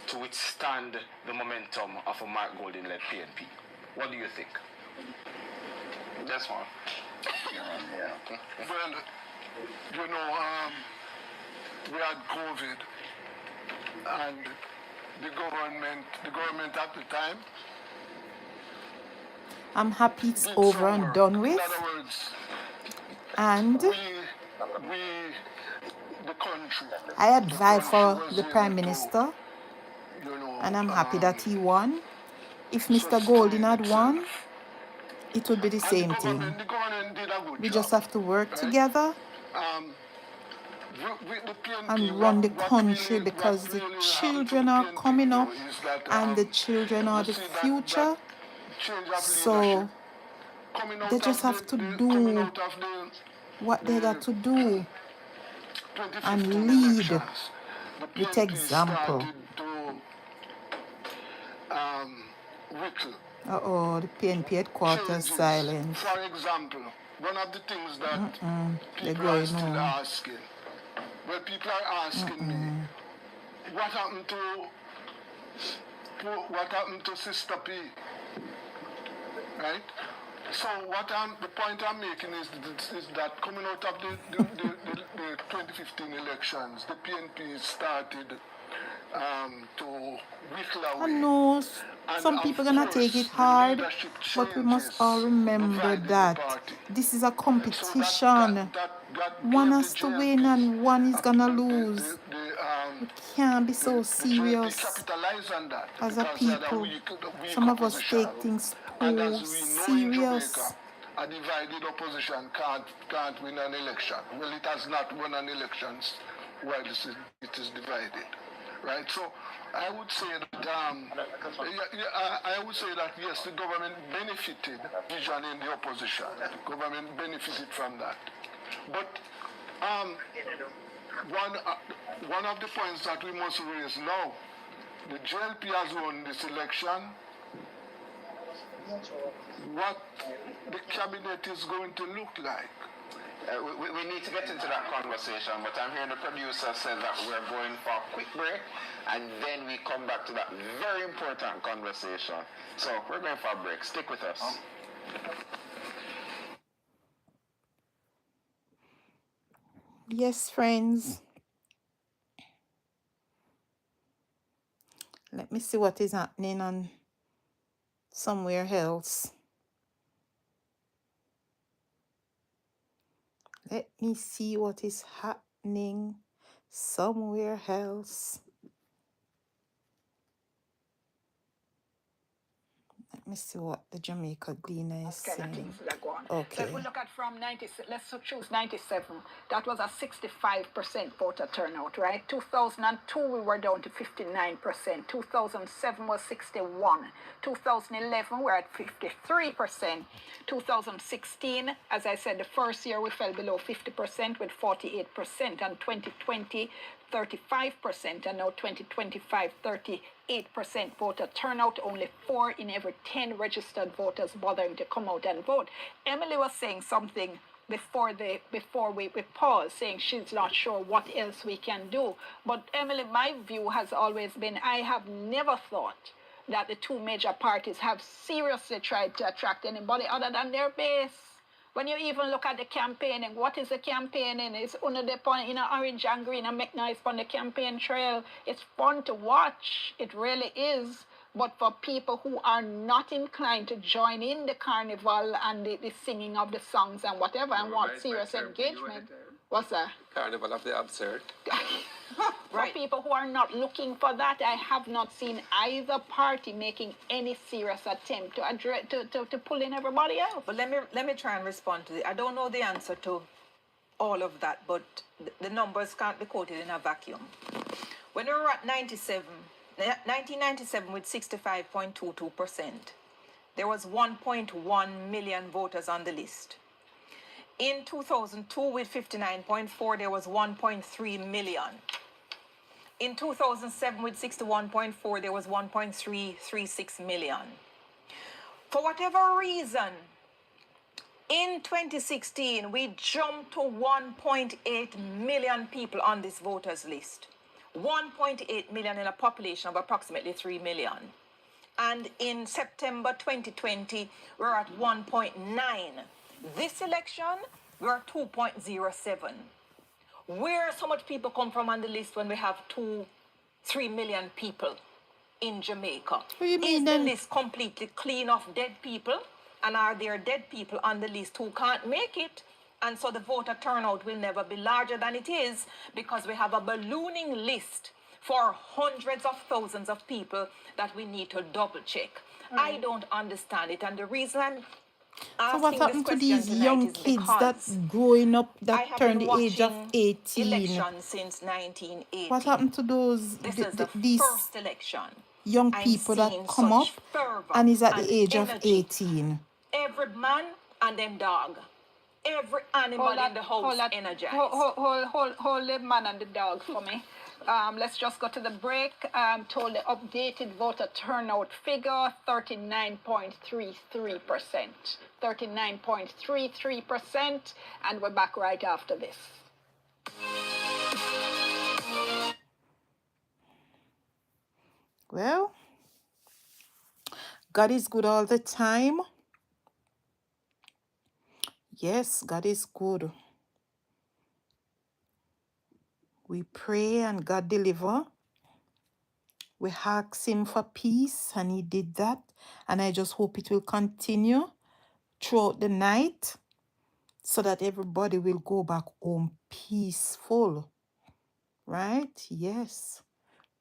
to withstand the momentum of a Mark Golding-led PNP. What do you think? That's one. Well, we had COVID, and the government at the time. I'm happy it's over and done with. In other words, and the country. I advise for the Prime Minister, and I'm happy that he won. If Mr. Golding had won, it would be the same thing. We just have to work together and run the country, because the children are coming up and the children are the future. So they just have to do what they got to do and lead with example. The PNP headquarters silence. For example, one of the things that people are still asking, people are asking me, what happened to Sister P? Right? So the point I'm making is that coming out of the 2015 elections, the PNP started to whittle away. I know some people are going to take it hard, but we must all remember that this is a competition. One has to win and one is going to lose. We can't be so serious as a people. Some of us take things too serious. A divided opposition can't win an election. Well, it has not won an election while it is divided, right? So I would say that yes, the government benefited vision in the opposition. The government benefited from that. But one of the points that we must raise now, the JLP has won this election. What the cabinet is going to look like We need to get into that conversation, but I'm hearing the producer say that we're going for a quick break, and then we come back to that very important conversation. So we're going for a break. Stick with us. Yes, friends. Let me see what is happening on somewhere else. Let me see what is happening somewhere else. Let me see what the Jamaica Gleaner is saying. Okay. So if we look at from 90, let's choose 97. That was a 65% voter turnout, right? 2002 we were down to 59%. 2007 was 61. 2011 we're at 53%. 2016, as I said, the first year we fell below 50% with 48%, and 2020 35%, and now 2025 38% voter turnout. Only 4 in every 10 registered voters bothering to come out and vote. Emily was saying something before we paused, saying she's not sure what else we can do. But Emily, my view has always been, I have never thought that the two major parties have seriously tried to attract anybody other than their base. When you even look at the campaigning, what is the campaigning? It's under the orange and green and make noise on the campaign trail. It's fun to watch. It really is. But for people who are not inclined to join in the carnival and the singing of the songs and whatever and want serious engagement, what's that? Carnival of the absurd. For people who are not looking for that, I have not seen either party making any serious attempt to pull in everybody else. But let me try and respond to it. I don't know the answer to all of that, but the numbers can't be quoted in a vacuum. When we were at 1997 with 65.22%, there was 1.1 million voters on the list. In 2002 with 59.4, there was 1.3 million. In 2007 with 61.4, there was 1.336 million. For whatever reason, in 2016, we jumped to 1.8 million people on this voters list. 1.8 million in a population of approximately 3 million. And in September 2020, we're at 1.9. This election, we're at 2.07. Where so much people come from on the list when we have 3 million people in Jamaica? Is the list completely clean of dead people? And are there dead people on the list who can't make it? And so the voter turnout will never be larger than it is because we have a ballooning list for hundreds of thousands of people that we need to double check. I don't understand it. And the reason so what happened to these young kids that growing up that turn the age of 18? Election since 1980. What happened to those these first election? Young people that come up and is at the age of 18? Every man and them dog. Every animal in the house energized. Hold the man and the dog for me. Let's just go to the break. Told the updated voter turnout figure, 39.33%. 39.33%, and we're back right after this. Well, God is good all the time. Yes, God is good. We pray and God deliver. We ask him for peace and he did that. And I just hope it will continue throughout the night so that everybody will go back home peaceful. Right? Yes.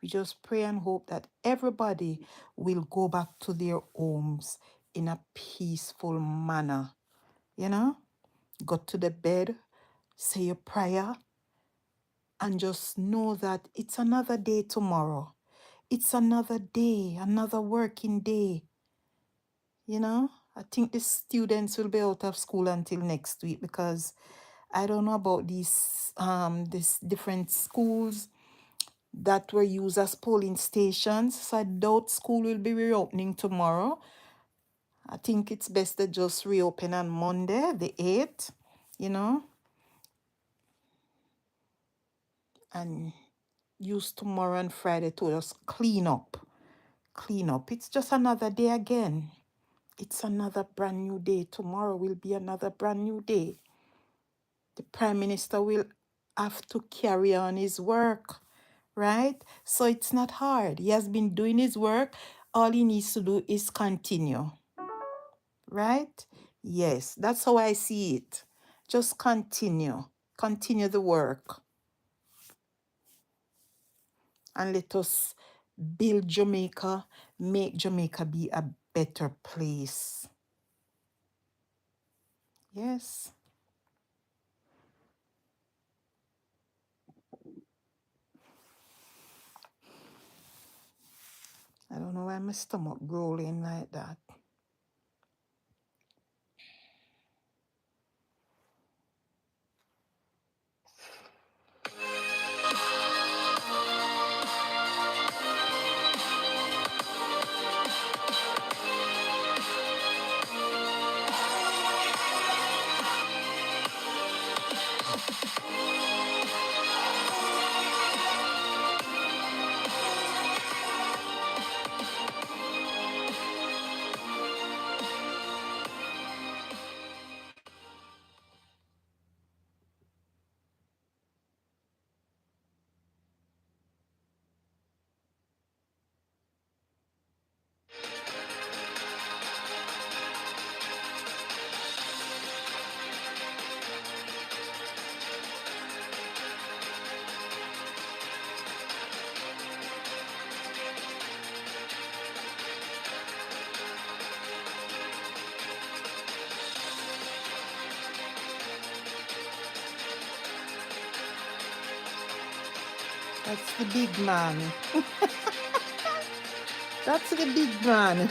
We just pray and hope that everybody will go back to their homes in a peaceful manner. You know? Go to the bed, say your prayer, and just know that it's another day tomorrow. It's another day, another working day. You know, I think the students will be out of school until next week because I don't know about these different schools that were used as polling stations. So I doubt school will be reopening tomorrow. I think it's best to just reopen on Monday, the 8th, you know. and use tomorrow and Friday to just clean up. Clean up. It's just another day again. It's another brand new day. Tomorrow will be another brand new day. The Prime Minister will have to carry on his work, right? So it's not hard. He has been doing his work. All he needs to do is continue, right? Yes, that's how I see it. Just continue. Continue the work. And let us build Jamaica, make Jamaica be a better place. Yes. I don't know why my stomach growling like that. That's the big man. That's the big man.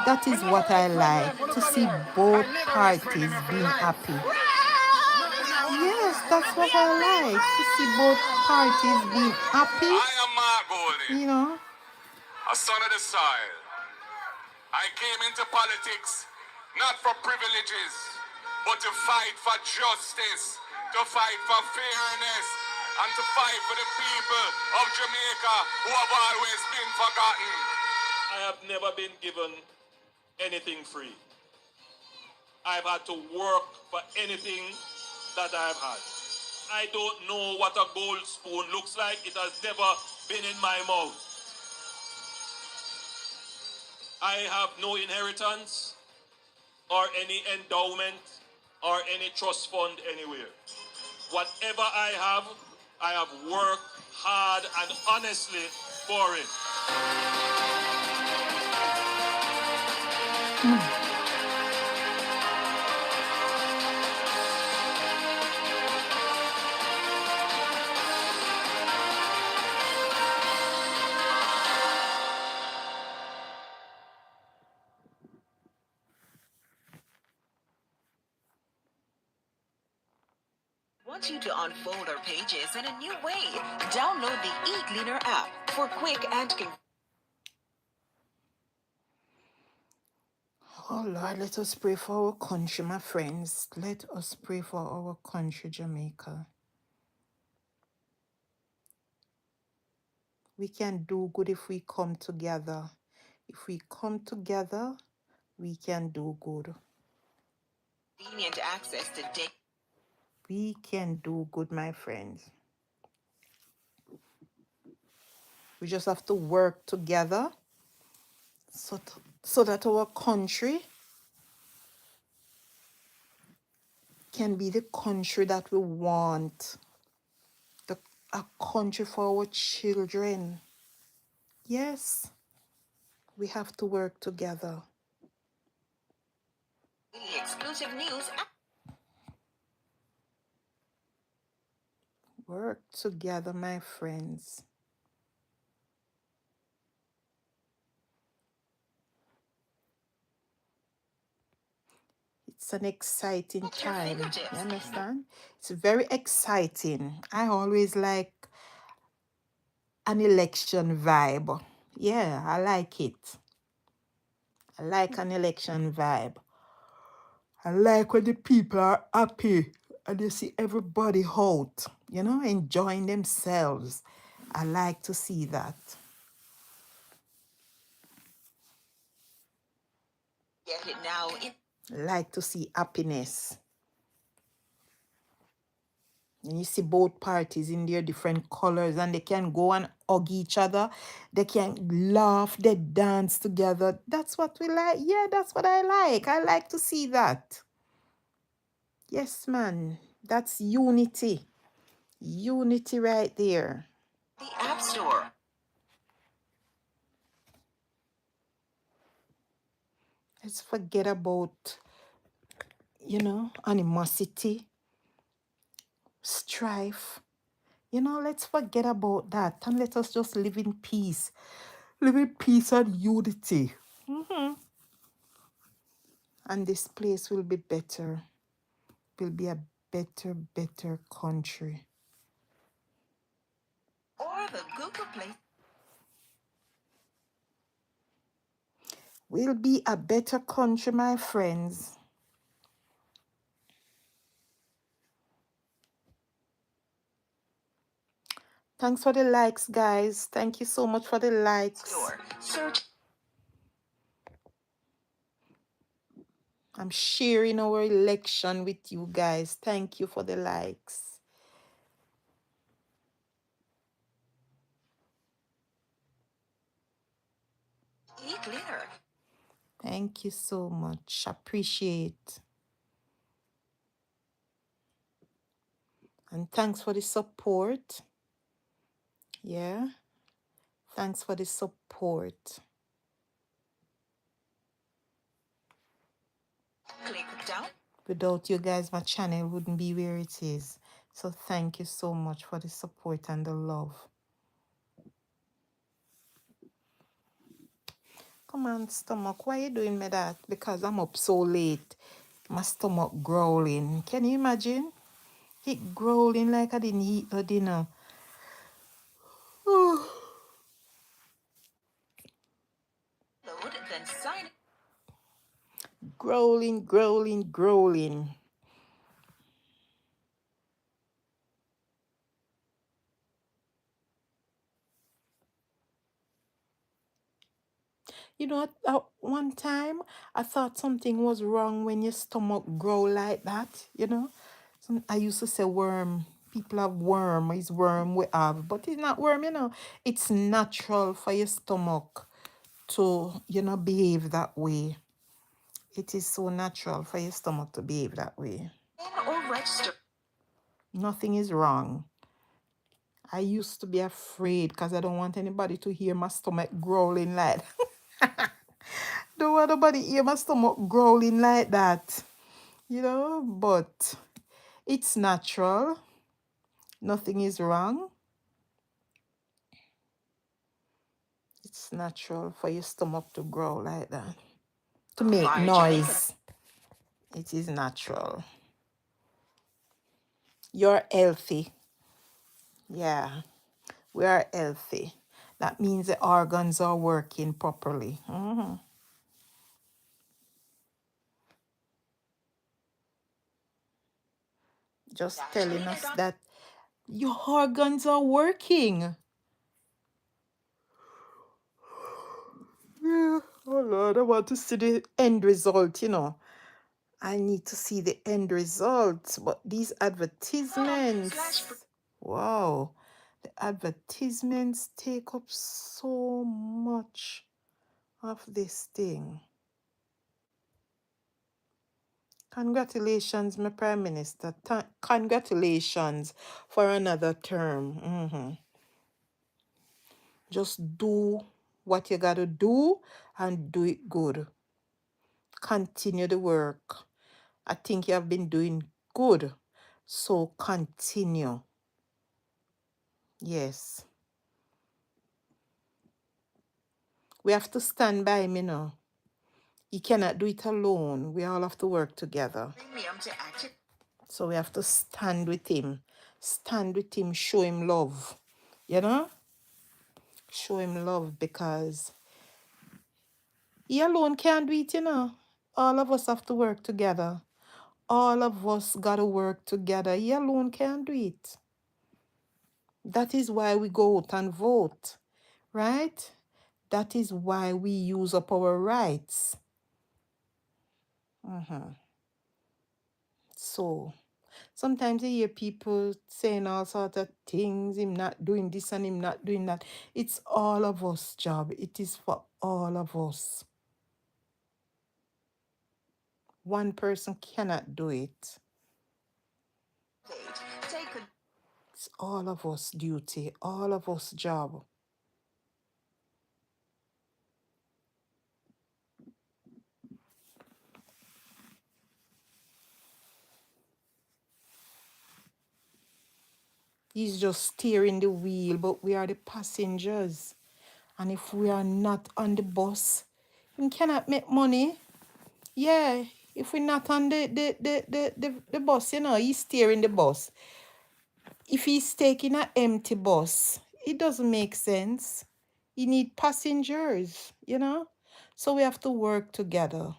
That is what I like, to see both parties being happy. Yes, that's what I like, to see both parties being happy. I am Mark Golding, you know. a son of the soil. I came into politics not for privileges, but to fight for justice, to fight for fairness, and to fight for the people of Jamaica who have always been forgotten. I have never been given anything free. I've had to work for anything that I've had. I don't know what a gold spoon looks like. It has never been in my mouth. I have no inheritance or any endowment or any trust fund anywhere. Whatever I have worked hard and honestly for it. Want you to unfold our pages in a new way? Download the eCleaner app for quick and Oh Lord, let us pray for our country, my friends. Let us pray for our country, Jamaica. We can do good if we come together. If we come together, we can do good. convenient access to data. We can do good, my friends. We just have to work together. So so that our country can be the country that we want, a country for our children. Yes, we have to work together. Exclusive news. Work together, my friends. It's an exciting time. You understand? It's very exciting. I always like an election vibe. Yeah, I like it. I like an election vibe. I like when the people are happy and you see everybody out, you know, enjoying themselves. I like to see that. Get it now. I like to see happiness. And you see both parties in their different colors and they can go and hug each other. They can laugh, they dance together. That's what we like. Yeah, that's what I like. I like to see that. Yes, man. That's unity. Unity right there. The App Store. Let's forget about, you know, animosity, strife. You know, let's forget about that and let us just live in peace. Live in peace and unity. And this place will be better. Will be a better country. Or the Google Play. Will be a better country, my friends. Thanks for the likes, guys. Thank you so much for the likes. Search. I'm sharing our election with you guys. Thank you for the likes. E-Cleaner. Thank you so much. Appreciate. And thanks for the support. Yeah. Thanks for the support. Click down. Without you guys, my channel wouldn't be where it is. So thank you so much for the support and the love. Come on, stomach. Why are you doing me that? Because I'm up so late. My stomach growling. Can you imagine? It growling like I didn't eat the dinner. Load, then sign. Growling, growling, growling. You know, one time I thought something was wrong when your stomach grow like that, you know. I used to say worm. People have worm. It's worm we have. But it's not worm, you know. It's natural for your stomach to, you know, behave that way. It is so natural for your stomach to behave that way. Or register. Nothing is wrong. I used to be afraid because I don't want anybody to hear my stomach growling like that. Don't want nobody hear my stomach growling like that. You know, but it's natural. Nothing is wrong. It's natural for your stomach to grow like that. To make noise. It is natural. You're healthy. Yeah. We are healthy. That means the organs are working properly. Just telling us that your organs are working. Yeah. Oh Lord, I want to see the end result, you know. I need to see the end result. But these advertisements, wow, the advertisements take up so much of this thing. Congratulations, my Prime Minister. Congratulations for another term. Just do what you gotta do and do it good. Continue the work. I think you have been doing good. So continue. Yes. We have to stand by him, you know. He cannot do it alone. We all have to work together. So we have to stand with him. Stand with him. Show him love. You know? Show him love because he alone can't do it, you know. All of us have to work together. All of us got to work together. He alone can't do it. That is why we go out and vote. Right? That is why we use up our rights. So, sometimes you hear people saying all sorts of things, him not doing this and him not doing that. It's all of us job. It is for all of us. One person cannot do it. It's all of us duty, all of us job. He's just steering the wheel, but we are the passengers. And if we are not on the bus, we cannot make money. Yeah, if we're not on the bus, you know, he's steering the bus. If he's taking an empty bus, it doesn't make sense. You need passengers, you know? So we have to work together.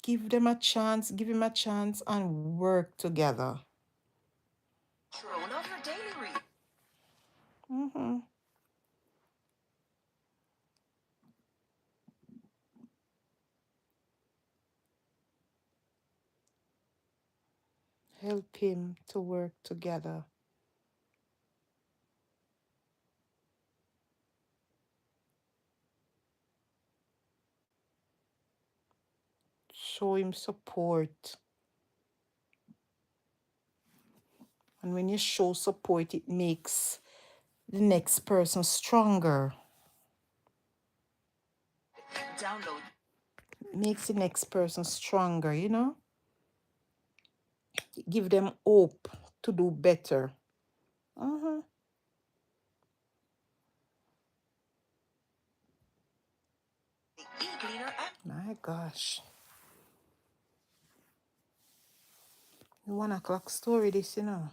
Give them a chance, give him a chance, and work together. Help him to work together. Show him support. And when you show support, it makes the next person stronger. Download. Makes the next person stronger, you know? Give them hope to do better. My gosh. 1 o'clock story this, you know.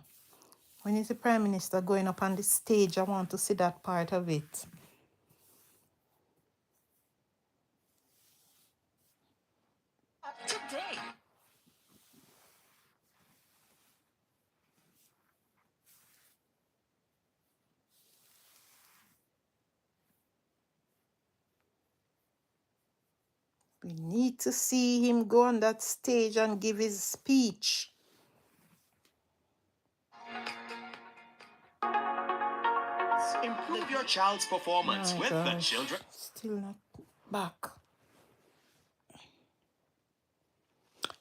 When is the Prime Minister going up on the stage? I want to see that part of it. Today. We need to see him go on that stage and give his speech. Improve your child's performance with the children. Still not back.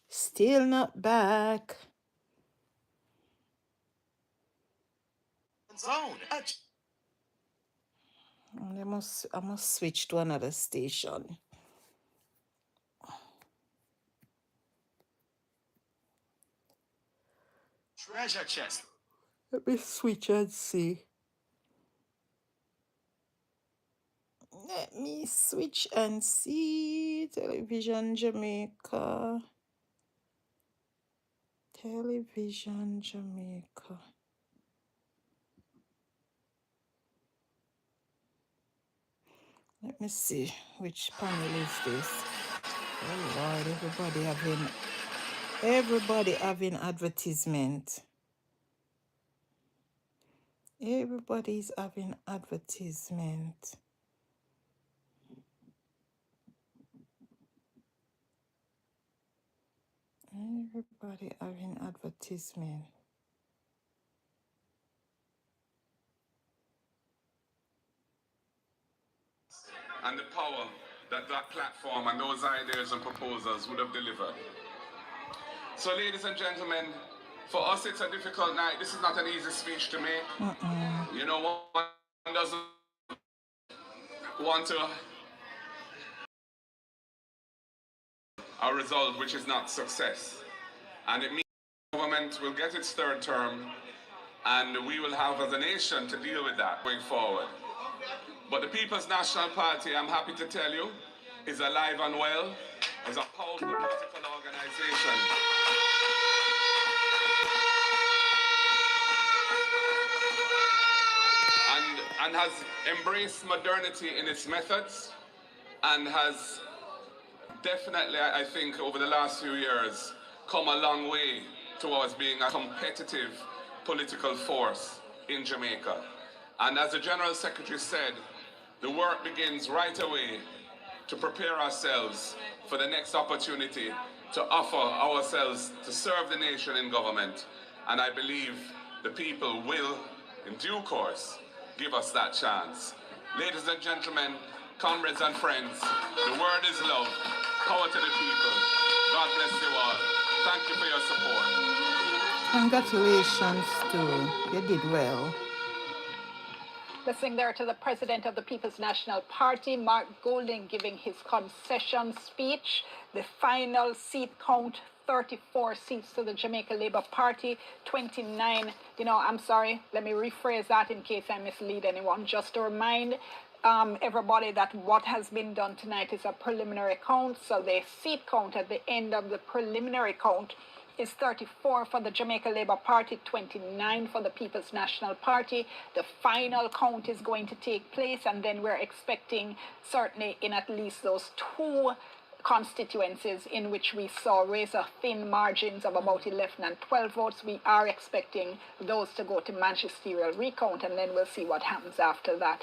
Still not back. Zone. I must switch to another station. Treasure chest. Let me switch and see. Let me switch and see. Television Jamaica. Television Jamaica. Let me see which panel is this. Oh Lord, everybody having advertisement. Everybody's having advertisement. Everybody having advertisement. And the power that that platform and those ideas and proposals would have delivered. So, ladies and gentlemen, for us it's a difficult night. This is not an easy speech to make. You know, one doesn't want to a result which is not success. And it means the government will get its third term and we will have as a nation to deal with that going forward. But the People's National Party, I'm happy to tell you, is alive and well, is a powerful political organization. And has embraced modernity in its methods and has definitely, I think, over the last few years, come a long way towards being a competitive political force in Jamaica. And as the General Secretary said, the work begins right away to prepare ourselves for the next opportunity to offer ourselves to serve the nation in government. And I believe the people will, in due course, give us that chance. Ladies and gentlemen, comrades and friends, the word is love. Power to the people. God bless you all. Thank you for your support. Congratulations, too. You did well. Listening there to the president of the People's National Party, Mark Golding, giving his concession speech. The final seat count, 34 seats to the Jamaica Labour Party, 29. I'm sorry, let me rephrase that in case I mislead anyone. Just to remind everybody that what has been done tonight is a preliminary count. So the seat count at the end of the preliminary count is 34 for the Jamaica Labour Party, 29 for the People's National Party. The final count is going to take place, and then we're expecting, certainly in at least those two constituencies in which we saw razor-thin margins of about 11 and 12 votes, we are expecting those to go to magisterial recount, and then we'll see what happens after that.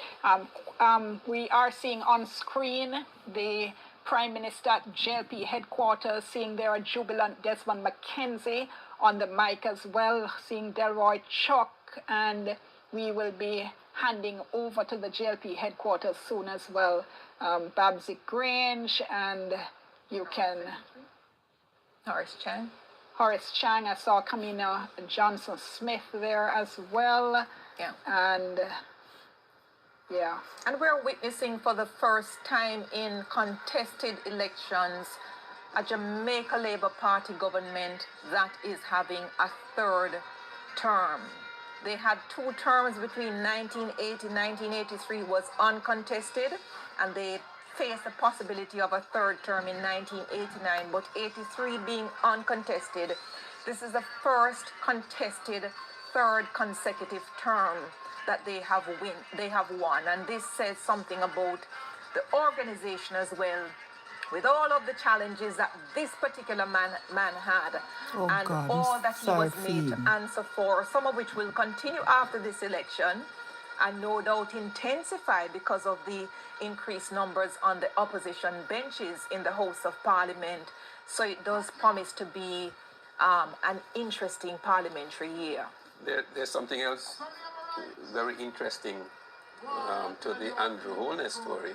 We are seeing on screen the Prime Minister at JLP headquarters, seeing there a jubilant Desmond McKenzie on the mic as well, seeing Delroy Chuck, and we will be handing over to the JLP headquarters soon as well. Babsy Grange, and you can... Horace Chang. Horace Chang, I saw Kamina Johnson Smith there as well. Yeah. And... yeah. And we're witnessing for the first time in contested elections a Jamaica Labour Party government that is having a third term. They had two terms between 1980 and 1983 was uncontested, and they faced the possibility of a third term in 1989, but 83 being uncontested. This is the first contested third consecutive term that they have won, and this says something about the organization as well, with all of the challenges that this particular man had, all that he was made to answer for, some of which will continue after this election, and no doubt intensify because of the increased numbers on the opposition benches in the House of Parliament. So it does promise to be an interesting parliamentary year. There's something else very interesting to the Andrew Holness story.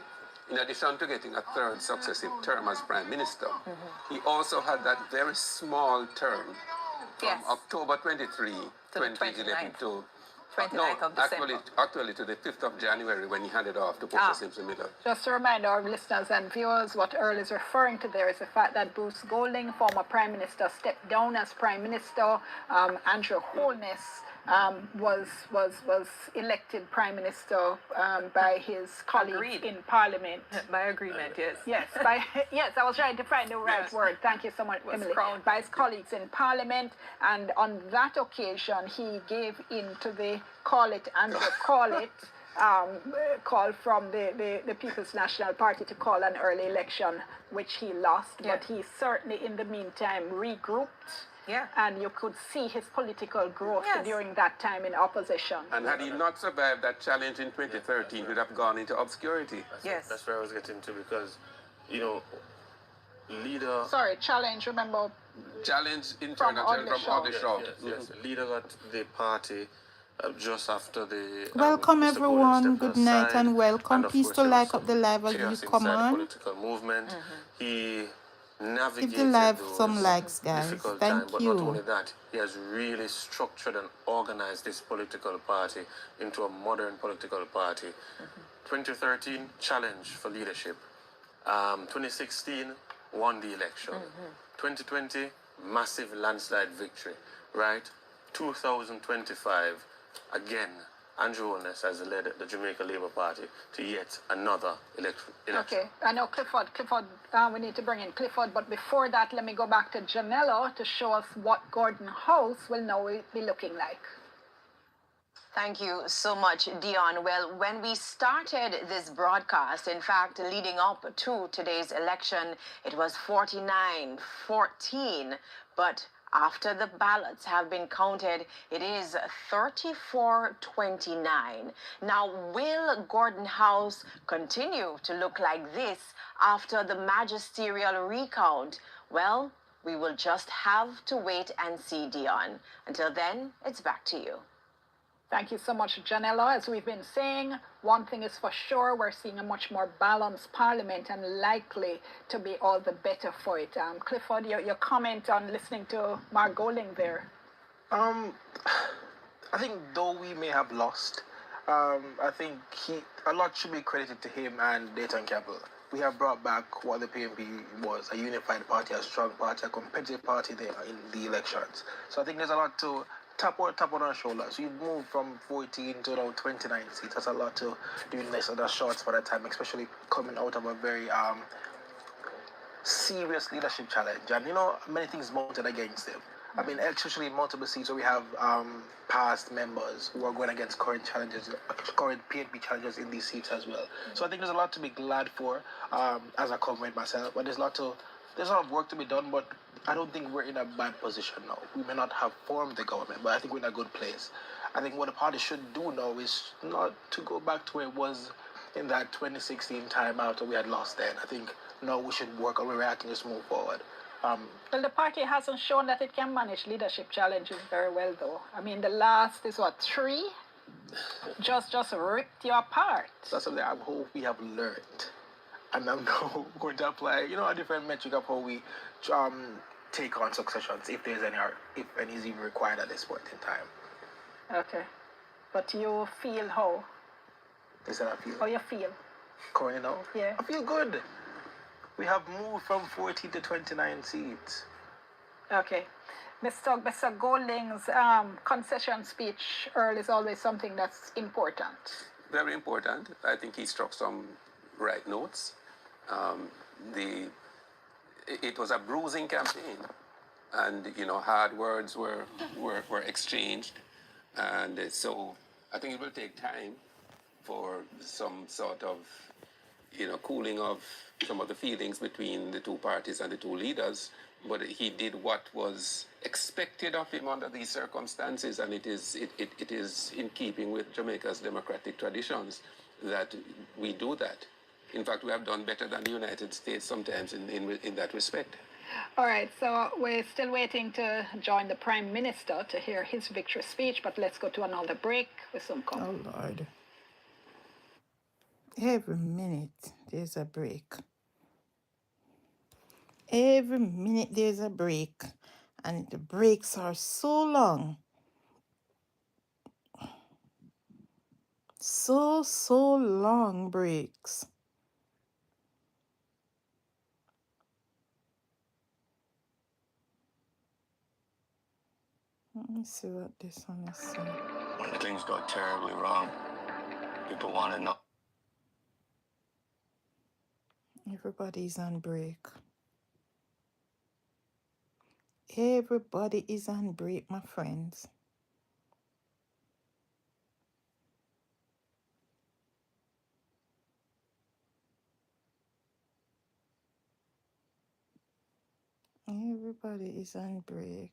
In addition to getting a third successive term as Prime Minister, he also had that very small term from October 23, 2011 to 29th of December. Actually to the 5th of January when he handed off to Portia Simpson Miller. Just to remind our listeners and viewers, what Earl is referring to there is the fact that Bruce Golding, former Prime Minister, stepped down as Prime Minister. Andrew Holness was elected Prime Minister by his colleagues in Parliament. By agreement, yes. Yes, I was trying to find the right word. Thank you so much, Emily. By his colleagues in Parliament, and on that occasion, he gave in to the call from the People's National Party to call an early election, which he lost, but he certainly in the meantime regrouped. Yeah. And you could see his political growth during that time in opposition. And had he not survived that challenge in 2013, he would have gone into obscurity. That's where I was getting to, because, leader... Sorry, challenge, remember? Challenge internal from August Shaw. Yes. Leader got the party just after the Welcome Mr. Golden everyone. stepped Good night aside, and welcome. and of Please course to there was like up some the live as you chaos come inside the on. political movement. He Give the navigated live those some likes, guys. difficult times, Thank but not only you. that, he has really structured and organized this political party into a modern political party. 2013, challenge for leadership. 2016, won the election. 2020, massive landslide victory, right? 2025, again, Andrew Holness has led the Jamaica Labour Party to yet another election. Okay, I know Clifford, we need to bring in Clifford, but before that, let me go back to Janello to show us what Gordon House will now be looking like. Thank you so much, Dion. Well, when we started this broadcast, in fact, leading up to today's election, it was 49-14, but after the ballots have been counted, it is 34-29. Now, will Gordon House continue to look like this after the magisterial recount? Well, we will just have to wait and see, Dion. Until then, it's back to you. Thank you so much, Janella. As we've been saying, one thing is for sure, we're seeing a much more balanced parliament and likely to be all the better for it. Clifford, your comment on listening to Mark Golding there. I think though we may have lost, I think a lot should be credited to him and Dayton Campbell. We have brought back what the PNP was, a unified party, a strong party, a competitive party there in the elections. So I think there's a lot to tap on our shoulders. We moved from 14 to now 29 seats. That's a lot to do in this other short for that time, especially coming out of a very serious leadership challenge. And many things mounted against him. I mean, especially in multiple seats where we have past members who are going against current PNP challenges in these seats as well. So I think there's a lot to be glad for as a comrade myself. But there's a lot of work to be done, but I don't think we're in a bad position now. We may not have formed the government, but I think we're in a good place. I think what the party should do now is not to go back to where it was in that 2016 time after we had lost then. I think now we should work on where we can just move forward. Well, the party hasn't shown that it can manage leadership challenges very well, though. I mean, the last is what, 3? Just ripped you apart. That's something I hope we have learned. And I'm now going to apply, a different metric of how we take on successions, if any is even required at this point in time. Okay. But you feel how? They said I feel. How you feel? Currently now? Yeah. I feel good. We have moved from 14 to 29 seats. Okay. Mr. Golding's concession speech earlier is always something that's important. Very important. I think he struck some right notes. It was a bruising campaign, and hard words were exchanged, and so I think it will take time for some sort of cooling of some of the feelings between the two parties and the two leaders. But he did what was expected of him under these circumstances, and it is in keeping with Jamaica's democratic traditions that we do that. In fact, we have done better than the United States sometimes in that respect. All right, so we're still waiting to join the Prime Minister to hear his victory speech, but let's go to another break with some comment. Oh, Lord. Every minute there's a break. Every minute there's a break. And the breaks are so long. So long breaks. Let me see what this one is saying. When things go terribly wrong, people want to know. Everybody's on break. Everybody is on break, my friends. Everybody is on break.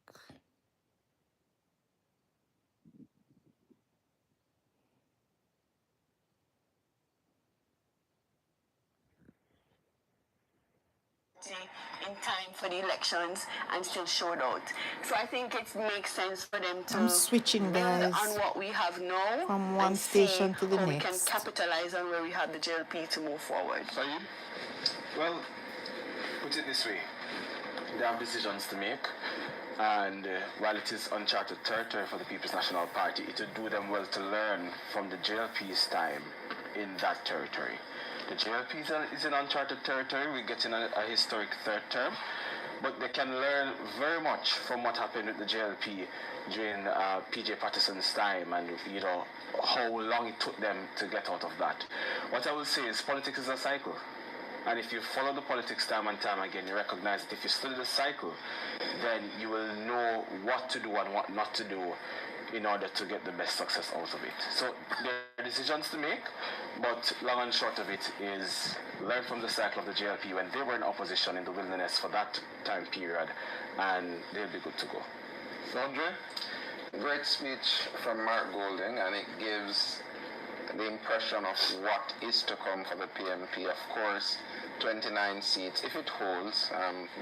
party in time for the elections and still showed out. So I think it makes sense for them to I'm switching, build guys, on what we have now from one and station see to the how we can next. capitalize on where we have the JLP to move forward. Saeed? Well, put it this way. They have decisions to make, and while it is uncharted territory for the People's National Party, it would do them well to learn from the JLP's time in that territory. The JLP is in uncharted territory. We're getting a historic third term, but they can learn very much from what happened with the JLP during PJ Patterson's time, and how long it took them to get out of that. What I will say is politics is a cycle. And if you follow the politics time and time again, you recognize that if you study the cycle, then you will know what to do and what not to do in order to get the best success out of it. So there are decisions to make, but long and short of it is learn from the cycle of the JLP when they were in opposition in the wilderness for that time period, and they'll be good to go. Andre? Great speech from Mark Golding, and it gives the impression of what is to come for the PNP. Of course, 29 seats, if it holds,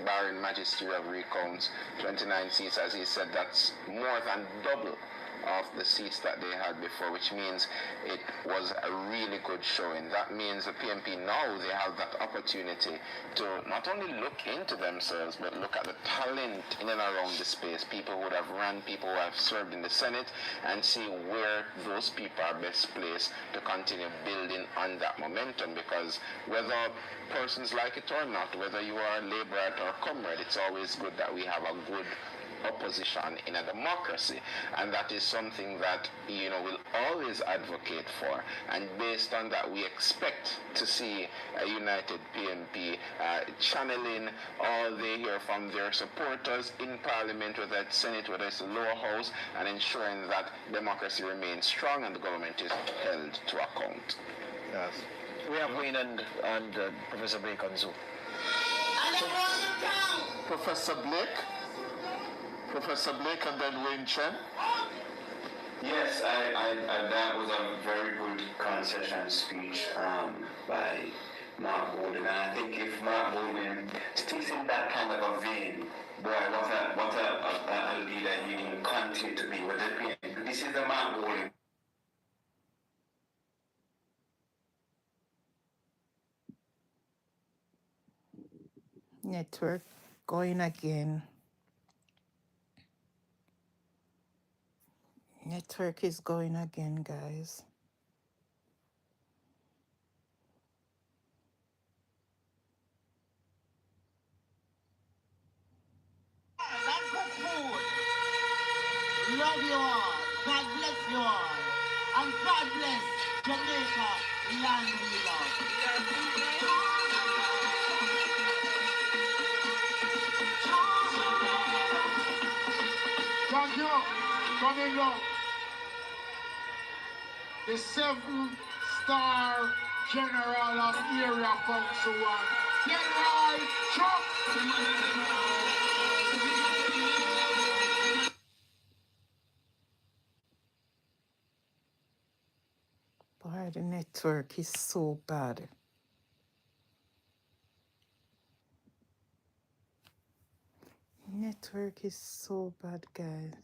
barring magisterial recounts, 29 seats, as he said, that's more than double of the seats that they had before, which means it was a really good showing. That means the PNP now, they have that opportunity to not only look into themselves, but look at the talent in and around the space, people who would have run, people who have served in the Senate, and see where those people are best placed to continue building on that momentum. Because whether persons like it or not, whether you are a Labourite or comrade, it's always good that we have a good opposition in a democracy, and that is something that we'll always advocate for. And based on that, we expect to see a united PNP channeling all they hear from their supporters in Parliament, whether it's Senate, whether it's the lower house, and ensuring that democracy remains strong and the government is held to account. Yes. We have Wayne and Professor Blake on Zoom. Professor Blake and then Wayne Chen. Yes, that was a very good concession speech by Mark Golding, and I think if Mark Golding sticks in that kind of a vein, boy, what a leader he will continue to be with the PNP. This is the Mark Golding. Network going again. Network is going again, guys. That's good food. Love you all. God bless you all. And God bless Jamaica, land we love. Thank you. Coming up. The 7-star General of Area Council 1, General Chuck. Boy, the network is so bad. Network is so bad, guys.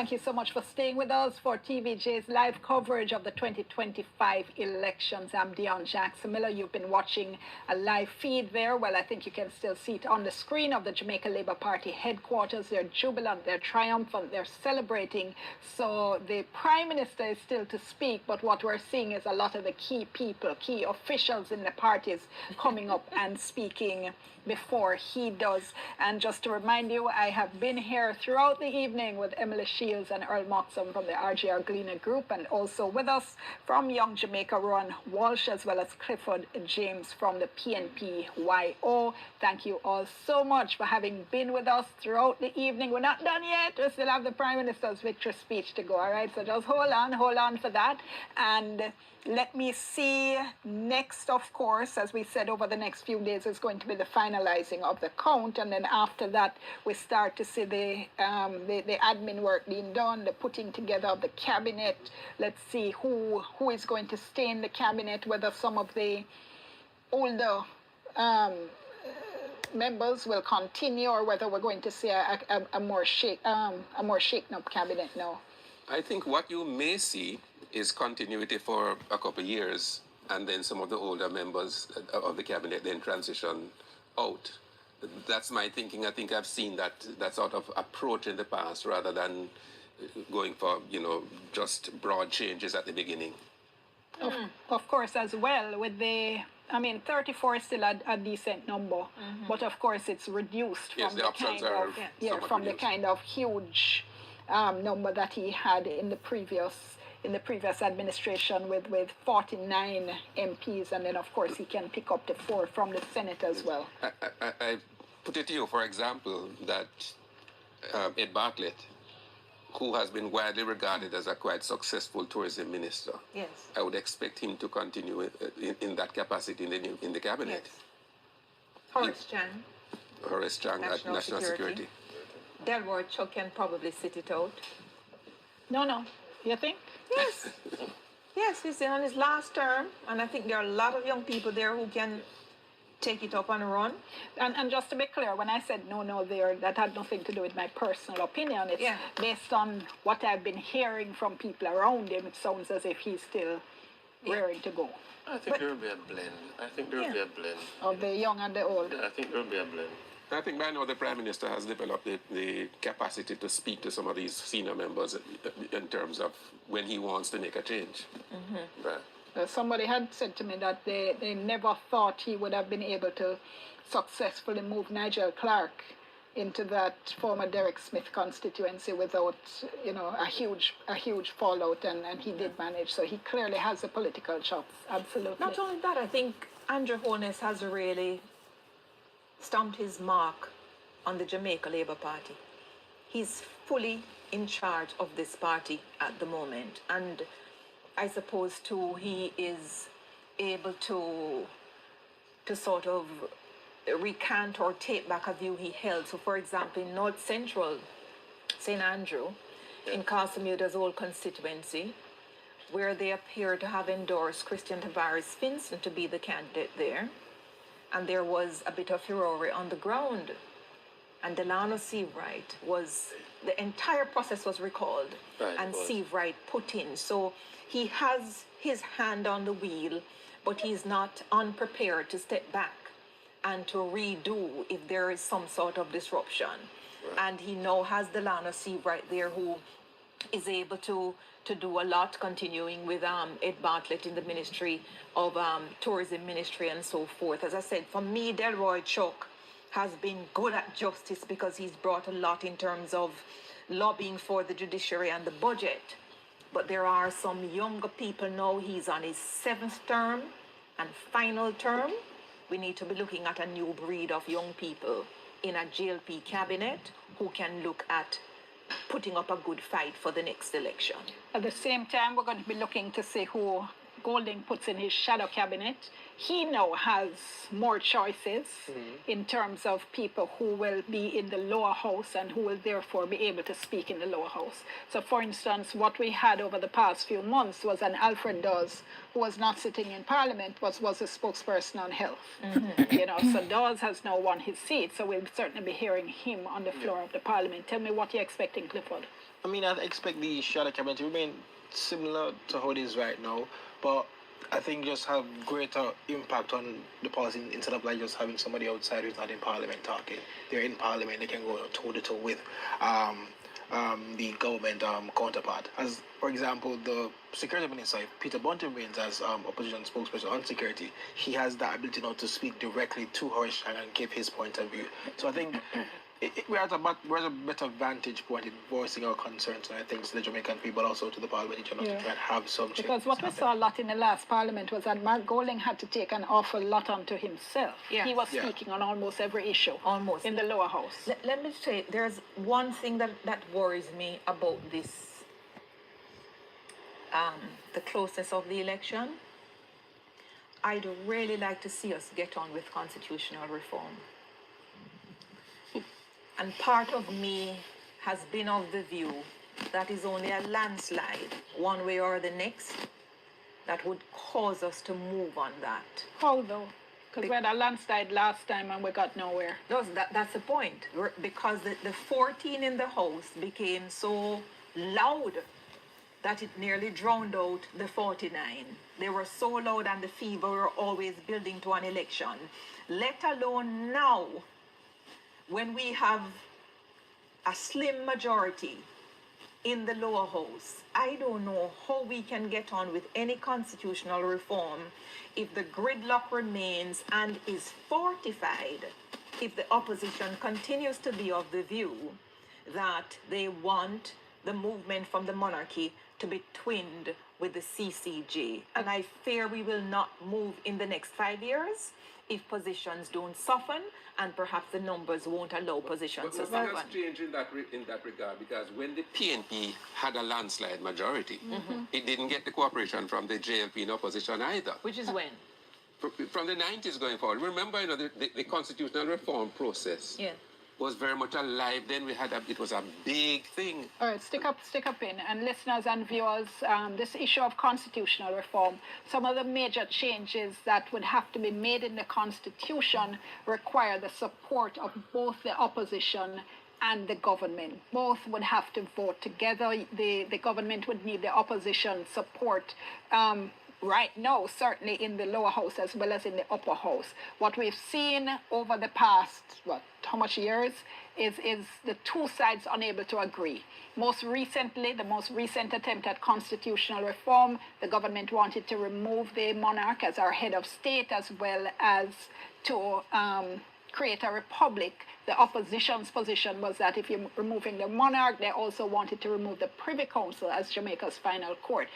Thank you so much for staying with us for TVJ's live coverage of the 2025 elections. I'm Dion Jackson Miller. You've been watching a live feed there. Well, I think you can still see it on the screen of the Jamaica Labour Party headquarters. They're jubilant, they're triumphant, they're celebrating. So the Prime Minister is still to speak, but what we're seeing is a lot of the key people, key officials in the parties coming up and speaking before he does. And just to remind you, I have been here throughout the evening with Emily Shields and Earl Moxham from the RGR Gleaner Group, and also with us from Young Jamaica, Ron Walsh, as well as Clifford James from the PNP-YO. Thank you all so much for having been with us throughout the evening. We're not done yet. We still have the Prime Minister's victory speech to go, all right? So just hold on for that. And let me see, next, of course, as we said, over the next few days is going to be the finalizing of the count, and then after that we start to see the admin work being done, the putting together of the cabinet. Let's see who is going to stay in the cabinet, whether some of the older members will continue, or whether we're going to see a more shaken up cabinet now. I think what you may see is continuity for a couple of years, and then some of the older members of the cabinet then transition out. That's my thinking. I think I've seen that sort of approach in the past, rather than going for, just broad changes at the beginning. Of course, as well, with 34 is still a decent number, but of course it's reduced from the kind of huge number that he had in the previous administration with 49 MPs, and then of course he can pick up the 4 from the Senate as well. I put it to you, for example, that Ed Bartlett, who has been widely regarded as a quite successful tourism minister, yes, I would expect him to continue in that capacity in the cabinet. Yes. Horace Chang at National Security. Delroy Chuck can probably sit it out. No. You think? Yes. Yes, he's on his last term, and I think there are a lot of young people there who can take it up and run. And just to be clear, when I said no there, that had nothing to do with my personal opinion. It's based on what I've been hearing from people around him. It sounds as if he's still raring to go. I think there will be a blend. Of the young and the old. I think there will be a blend. I think by now the Prime Minister has developed the capacity to speak to some of these senior members in terms of when he wants to make a change. Right. Somebody had said to me that they never thought he would have been able to successfully move Nigel Clark into that former Derek Smith constituency without, a huge fallout, and he did manage. So he clearly has the political chops, absolutely. Not only that, I think Andrew Holness has really stamped his mark on the Jamaica Labour Party. He's fully in charge of this party at the moment, and I suppose too he is able to sort of recant or take back a view he held. So for example, in North Central St. Andrew, in Casamuda's old constituency, where they appear to have endorsed Christian Tavares Finson to be the candidate there, and there was a bit of furore on the ground, and Delano Seawright the entire process was recalled, and Seawright put in. So he has his hand on the wheel, but he's not unprepared to step back and to redo if there is some sort of disruption. And he now has Delano Seawright there, who is able to do a lot, continuing with Ed Bartlett in the Ministry of Tourism Ministry and so forth. As I said, for me, Delroy Chuck has been good at justice because he's brought a lot in terms of lobbying for the judiciary and the budget. But there are some younger people now. He's on his 7th term and final term. We need to be looking at a new breed of young people in a JLP cabinet who can look at putting up a good fight for the next election. At the same time, we're going to be looking to see who Golding puts in his shadow cabinet. He now has more choices in terms of people who will be in the lower house and who will therefore be able to speak in the lower house. So for instance, what we had over the past few months was an Alfred Dawes who was not sitting in Parliament, was a spokesperson on health. So Dawes has now won his seat, so we'll certainly be hearing him on the floor of the Parliament. Tell me what you're expecting, Clifford. I mean, I expect the shadow cabinet to remain similar to how it is right now, but I think just have greater impact on the policy instead of like just having somebody outside who's not in Parliament talking. They're in Parliament, they can go toe to toe with the government counterpart. As for example, the security minister, if Peter Bunting wins as opposition spokesperson on security, he has the ability now to speak directly to Horace Chang and give his point of view. So I think we're at a better vantage point in voicing our concerns, and I think to the Jamaican people, but also to the Parliament to try and have some change. Because what we saw a lot in the last Parliament was that Mark Golding had to take an awful lot onto himself. Yeah. He was speaking on almost every issue. Almost. In the lower house. Let me say, there's one thing that worries me about this, the closeness of the election. I'd really like to see us get on with constitutional reform. And part of me has been of the view that is only a landslide, one way or the next, that would cause us to move on that. How though? Because we had a landslide last time and we got nowhere. No, that's the point. Because the 14 in the House became so loud that it nearly drowned out the 49. They were so loud and the fever were always building to an election. Let alone now, when we have a slim majority in the lower house, I don't know how we can get on with any constitutional reform if the gridlock remains and is fortified, if the opposition continues to be of the view that they want the movement from the monarchy to be twinned with the CCJ. And I fear we will not move in the next 5 years if positions don't soften, and perhaps the numbers won't allow positions to But soften. that's strange in that regard, because when the PNP had a landslide majority, it didn't get the cooperation from the JLP in opposition either. Which is when? From the 90s going forward. Remember, the constitutional reform process was very much alive. Then it was a big thing. All right, stick up in. And listeners and viewers, this issue of constitutional reform, some of the major changes that would have to be made in the Constitution require the support of both the opposition and the government. Both would have to vote together. The government would need the opposition support. Right now, certainly in the lower house as well as in the upper house. What we've seen over the past, how much years, is the two sides unable to agree. Most recently, the most recent attempt at constitutional reform, the government wanted to remove the monarch as our head of state as well as to create a republic. The opposition's position was that if you're removing the monarch, they also wanted to remove the Privy Council as Jamaica's final court.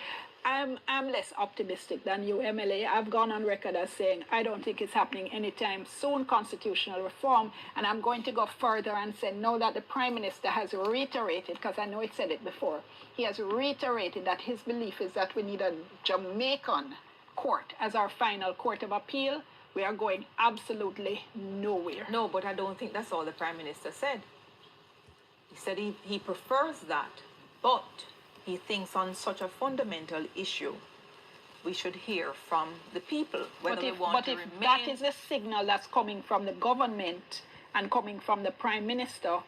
I'm less optimistic than you, MLA. I've gone on record as saying I don't think it's happening anytime soon, constitutional reform, and I'm going to go further and say now that the Prime Minister has reiterated, because I know he said it before, he has reiterated that his belief is that we need a Jamaican court as our final court of appeal. We are going absolutely nowhere. No, but I don't think that's all the Prime Minister said. He said he prefers that, but he thinks on such a fundamental issue, we should hear from the people whether they want to remain. But if that is a signal that's coming from the government and coming from the Prime Minister,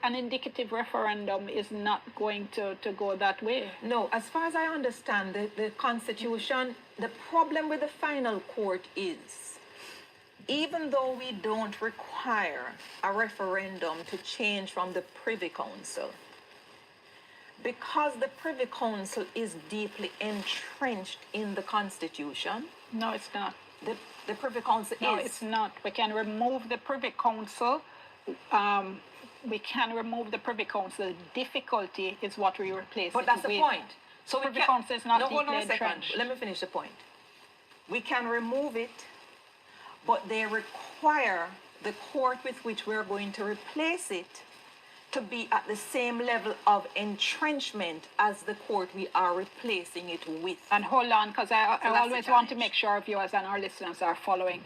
an indicative referendum is not going to go that way. No, as far as I understand the Constitution, the problem with the final court is, even though we don't require a referendum to change from the Privy Council, because the Privy Council is deeply entrenched in the Constitution. No, it's not. The Privy Council is. No, it's not. We can remove the Privy Council. We can remove the Privy Council. Difficulty is what we replace. But that's the point. So Privy Council is not hold on a deeply second. entrenched. Let me finish the point. We can remove it, but they require the court with which we're going to replace it to be at the same level of entrenchment as the court we are replacing it with. And hold on, because I always want to make sure our viewers and our listeners are following.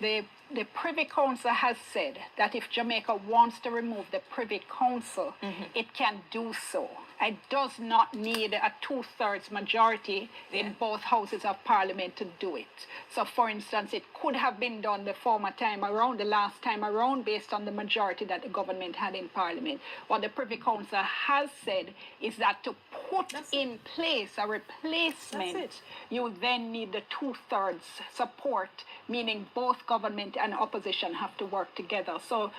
The the Privy Council has said that if Jamaica wants to remove the Privy Council, it can do so. It does not need a 2/3 majority in both houses of parliament to do it. So, for instance, it could have been done the former time around, the last time around, based on the majority that the government had in parliament. What the Privy Council has said is that to put in place a replacement, you then need the 2/3 support, meaning both government and opposition have to work together. So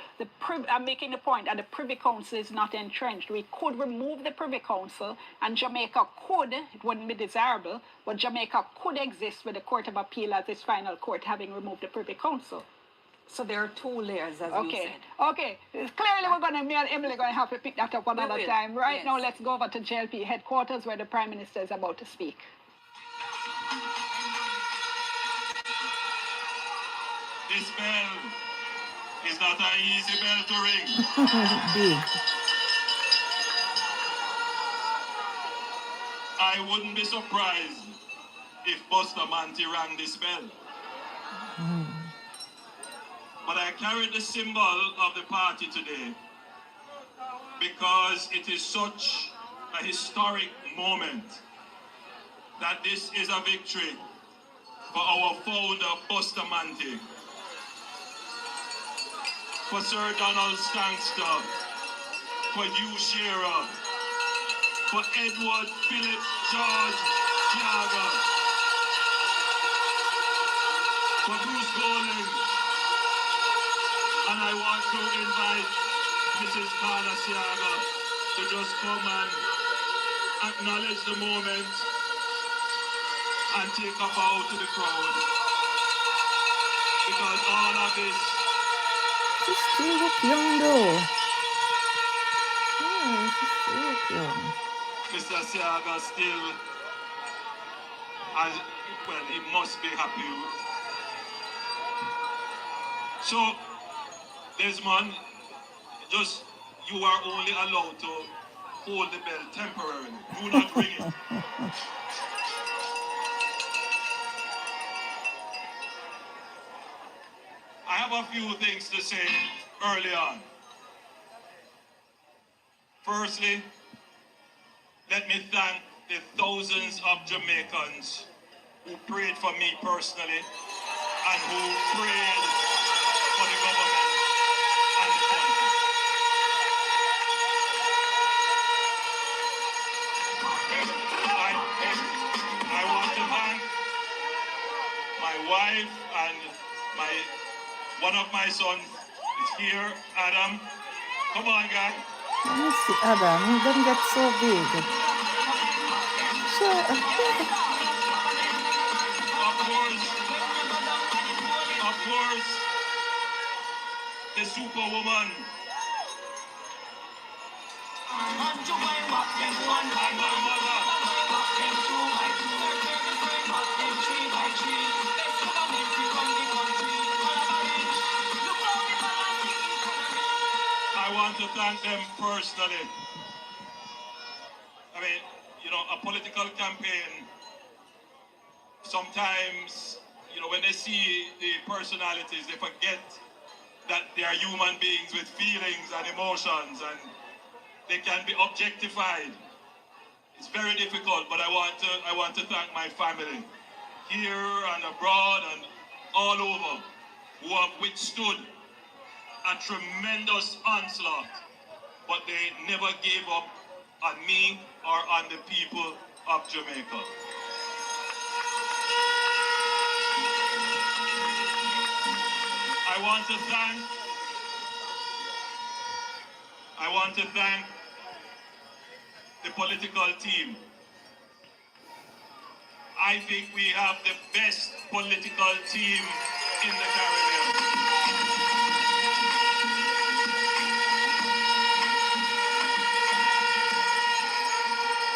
I'm making the point that the Privy Council is not entrenched. We could remove the Privy Council, and Jamaica could, it wouldn't be desirable, but Jamaica could exist with the Court of Appeal as its final court, having removed the Privy Council. So there are 2 layers, as you said. Okay. Clearly, me and Emily are going to have to pick that up another time. Right now, let's go over to JLP headquarters, where the Prime Minister is about to speak. This bell is not an easy bell to ring. Big. I wouldn't be surprised if Bustamante rang this bell. But I carried the symbol of the party today because it is such a historic moment that this is a victory for our founder, Bustamante, for Sir Donald Stankster, for Hugh Shearer, for Edward Philip George Thiago, for Bruce Golding, and I want to invite Mrs. Carla Thiago to just come and acknowledge the moment and take a bow to the crowd, because all of this. She's still look young though. Yeah, she's still look young. Mr. Thiago still, as well, he must be happy. So, Desmond, just you are only allowed to hold the bell temporarily. Do not ring it. I have a few things to say early on. Firstly, let me thank the thousands of Jamaicans who prayed for me personally and who prayed for the government and the country. I want to thank my wife and one of my sons is here, Adam. Come on, guy. Let me see Adam. He doesn't get so big. Sure. Of course, the superwoman. I want to thank them personally. I mean, a political campaign, sometimes, when they see the personalities, they forget that they are human beings with feelings and emotions, and they can be objectified. It's very difficult, but I want to thank my family here and abroad and all over who have withstood a tremendous onslaught, but they never gave up on me or on the people of Jamaica. I want to thank the political team. I think we have the best political team in the Caribbean.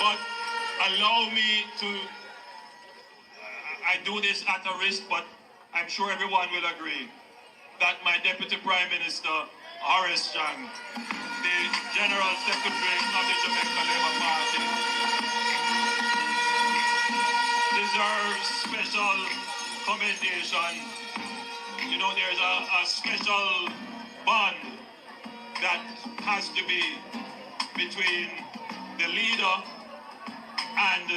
But allow me to, I do this at a risk, but I'm sure everyone will agree that my Deputy Prime Minister, Horace Chang, the General Secretary of the Jamaica Labour Party, deserves special commendation You know, there's a special bond that has to be between the leader and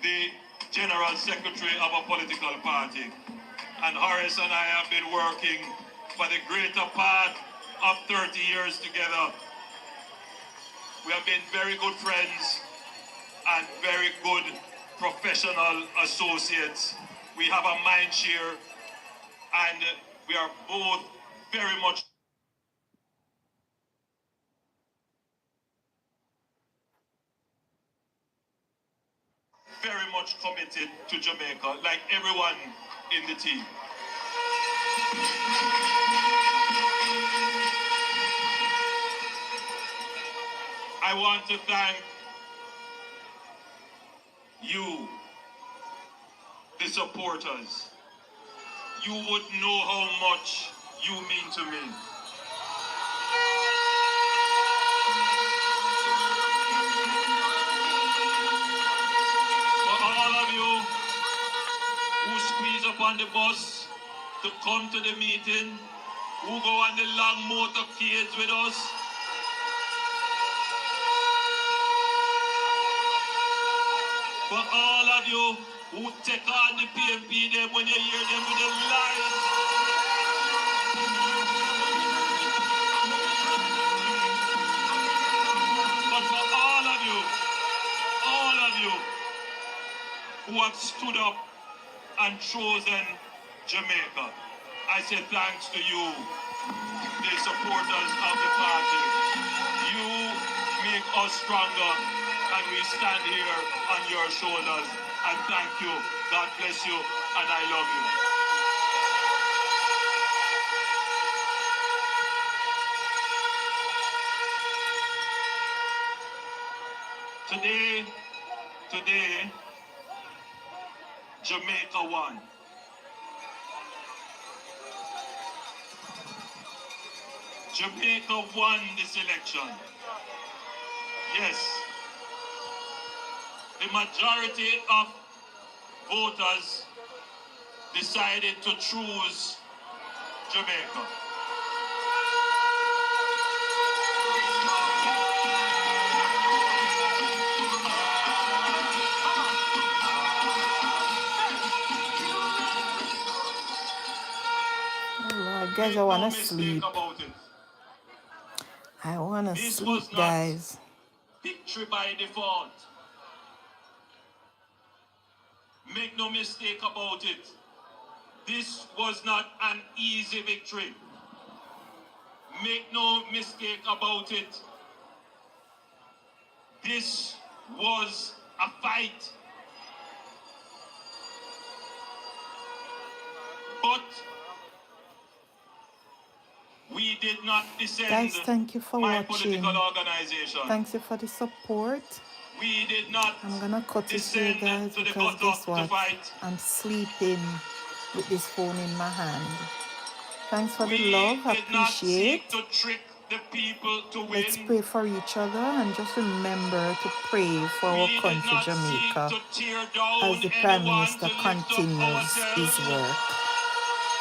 the general secretary of a political party. And Horace and I have been working for the greater part of 30 years together. We have been very good friends and very good professional associates. We have a mind share, and we are both very much committed to Jamaica, like everyone in the team. I want to thank you, the supporters. You would know how much you mean to me. For all of you who squeeze up on the bus to come to the meeting, who go on the long motorcades with us, for all of you who take on the PNP them when you hear them with the lies. But for all of you who have stood up and chosen Jamaica, I say thanks to you, the supporters of the party. You make us stronger, and we stand here on your shoulders. And thank you. God bless you, and I love you. Today, Jamaica won. Jamaica won this election. Yes. The majority of voters decided to choose Jamaica. Oh, guys, I want to sleep. I want to sleep, guys. Victory by default. Make no mistake about it. This was not an easy victory. Make no mistake about it. This was a fight. But we did not descend. Guys, thank you for watching. Political organization. Thanks you for the support. We did not. I'm gonna cut it here, guys, because guess what? I'm sleeping with this phone in my hand. Thanks for the love. Appreciate. Let's pray for each other and just remember to pray for our country, Jamaica, as the Prime Minister continues his work.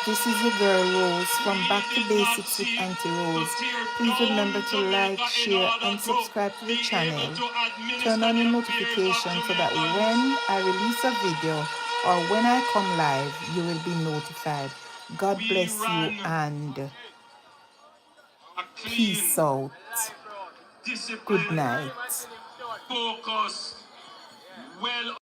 This is your girl Rose from Back to Basics with Auntie Rose. Please remember to like, share and subscribe to the channel. Turn on your notifications so that when I release a video or when I come live, you will be notified. God bless you and peace out. Good night. Focus. Well